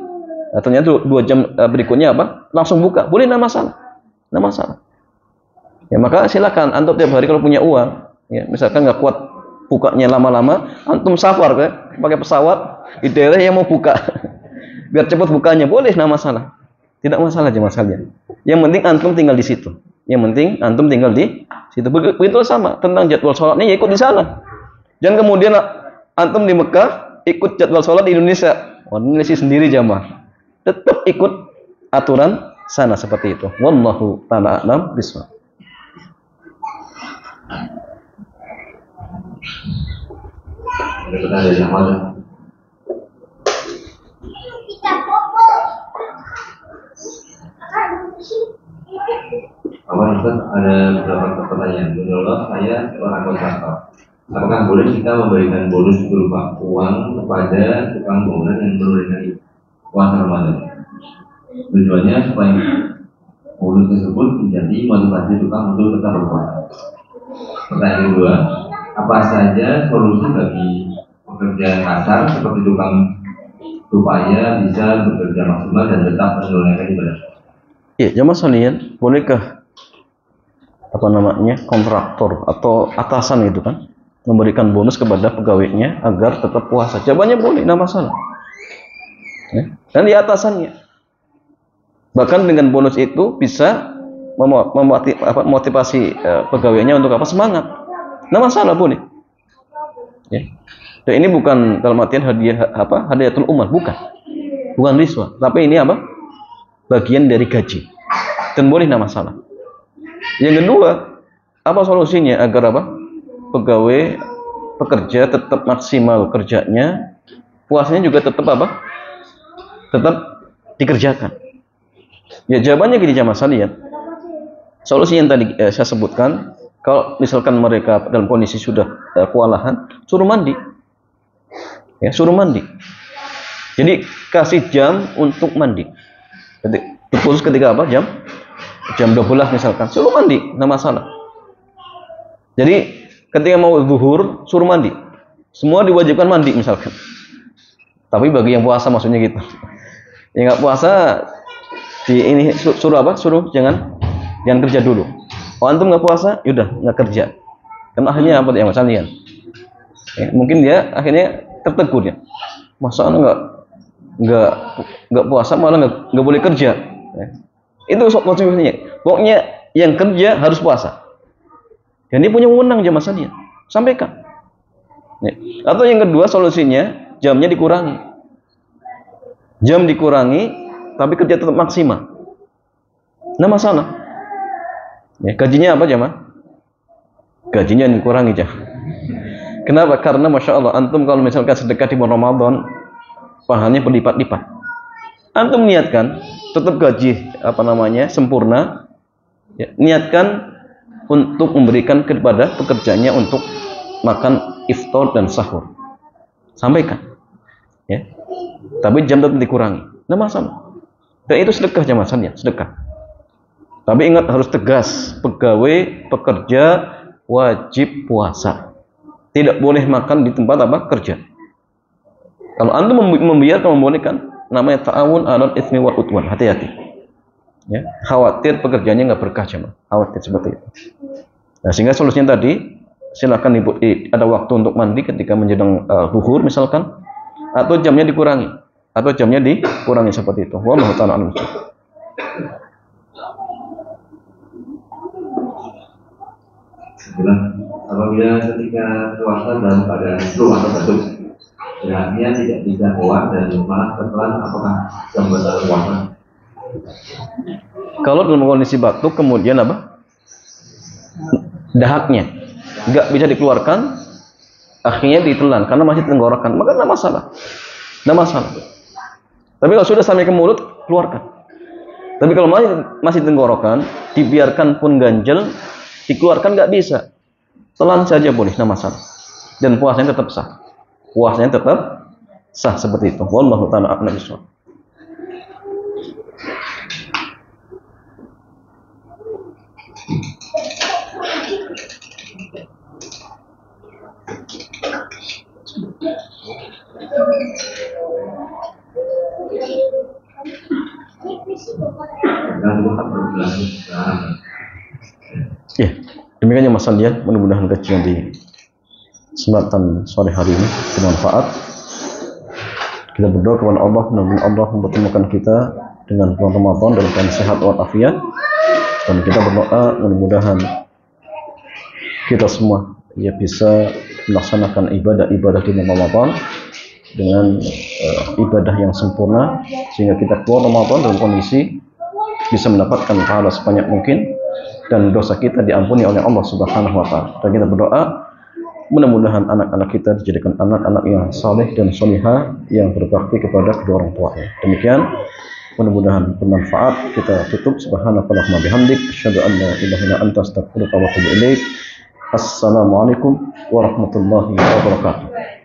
ternyata 2 jam berikutnya langsung buka. Boleh, tidak masalah. Ya maka silakan antum tiap hari kalau punya uang, ya misalkan nggak kuat bukanya lama-lama, antum safar pakai pesawat di daerah yang mau buka, biar cepat bukanya, boleh, tidak masalah. Tidak masalah jemaah sekalian. Yang penting antum tinggal di situ. Begitu sama tentang jadwal sholatnya, ya ikut di sana. Jangan kemudian antum di Mekah ikut jadwal sholat di Indonesia. Indonesia sendiri jemaah. Tetap ikut aturan sana seperti itu. Wallahu ta'ala a'lam bishawab. Ada pertanyaan yang mana? Ada beberapa pertanyaan. Menurut saya seorang kontraktor, apakah boleh kita memberikan bonus berupa uang kepada tukang bangunan yang menunaikan puasa Ramadan? Tujuannya supaya bonus tersebut menjadi motivasi tukang untuk tetap berpuasa. Pertanyaan kedua, apa saja solusi bagi pekerja kasar seperti tukang supaya bisa bekerja maksimal dan tetap menunaikan ibadah? Ya, jemaah sekalian, bolehkah kontraktor atau atasan itu kan memberikan bonus kepada pegawainya agar tetap puasa? Jawabannya boleh, tidak masalah. Ya. Dan di atasannya, bahkan dengan bonus itu bisa memotivasi pegawainya untuk semangat. Nah masalah boleh. Ya. Dan ini bukan dalam artian hadiah apa? Hadiatul umar, bukan riswah, tapi ini apa? Bagian dari gaji. Dan boleh, tidak masalah. Yang kedua, apa solusinya agar apa? Pegawai pekerja tetap maksimal kerjanya, puasanya juga tetap apa? Tetap dikerjakan. Ya jawabannya gini jamaah sekalian. Solusi yang tadi saya sebutkan, kalau misalkan mereka dalam kondisi sudah kewalahan, suruh mandi. Ya, suruh mandi. Jadi kasih jam untuk mandi. Khusus ketika apa? Jam 12 misalkan, suruh mandi, tidak masalah. Jadi ketika mau zuhur, suruh mandi. Semua diwajibkan mandi misalkan. Tapi bagi yang puasa maksudnya gitu. Yang nggak puasa, ini suruh apa? Suruh jangan kerja dulu. Oh antum nggak puasa, yaudah nggak kerja. Karena akhirnya apa ya masalahnya? Ya, mungkin dia akhirnya tertegur ya. Masa nggak puasa malah nggak boleh kerja. Ya. Itu maksudnya. Pokoknya yang kerja harus puasa. Dan dia punya wewenang jamaah sekalian. Sampaikan. Ya. Atau yang kedua solusinya jamnya dikurangi. Jam dikurangi, tapi kerja tetap maksimal. Nah masalah. Ya, gajinya apa jamaah? Gajinya dikurangi jamaah. Kenapa? Karena masya Allah antum kalau misalkan sedekah di bulan Ramadan, pahalanya berlipat-lipat. Antum niatkan tetap gaji sempurna. Ya, niatkan untuk memberikan kepada pekerjanya untuk makan iftar dan sahur. Sampaikan. Ya. Tapi jam tetap dikurangi. Nah masalah. Dan itu sedekah jamaah sekalian, sedekah. Tapi ingat harus tegas, pegawai pekerja wajib puasa. Tidak boleh makan di tempat apa? Kerja. Kalau antum membiarkan membolehkan, namanya ta'awun 'alal itsmi wal udwan. Hati-hati. Ya, khawatir pekerjaannya nggak berkah jemaah. Khawatir seperti itu. Nah, sehingga solusinya tadi silakan ada waktu untuk mandi ketika menjelang zuhur misalkan, atau jamnya dikurangi, seperti itu. Wallahu ta'ala a'lam. Apabila ketika puasa dalam keadaan flu atau batuk, beratnya tidak bisa keluar dan malah tertelan, apakah jam batal puasa? Kalau dalam kondisi batuk kemudian apa? Dahaknya nggak bisa dikeluarkan, akhirnya ditelan karena masih tenggorokan, maka tidak masalah. Tapi kalau sudah sampai ke mulut, keluarkan. Tapi kalau masih tenggorokan, dibiarkan pun ganjel, dikeluarkan nggak bisa, telan saja boleh, tidak masalah. Dan puasanya tetap sah. Seperti itu. Wallahu ta'ala a'lam bishawab. Ya, demikiannya Mas Sandian, mudah-mudahan kajian di kesempatan sore hari ini bermanfaat. Kita berdoa kepada Allah, mudah-mudahan Allah mempertemukan kita dengan bulan Ramadan dalam keadaan sehat walafiat. Dan kita berdoa mudah-mudahan kita semua bisa melaksanakan ibadah-ibadah di bulan Ramadan dengan ibadah yang sempurna, sehingga kita keluar Ramadan dalam kondisi bisa mendapatkan pahala sebanyak mungkin dan dosa kita diampuni oleh Allah Subhanahu wa taala. Dan kita berdoa mudah-mudahan anak-anak kita dijadikan anak-anak yang saleh dan salihah yang berbakti kepada kedua orang tuanya. Demikian, mudah-mudahan bermanfaat. Kita tutup. Subhanakallahumma bihamdik, asyhadu an la ilaha illa anta, astaghfiruka wa atubu ilaik. Assalamualaikum warahmatullahi wabarakatuh.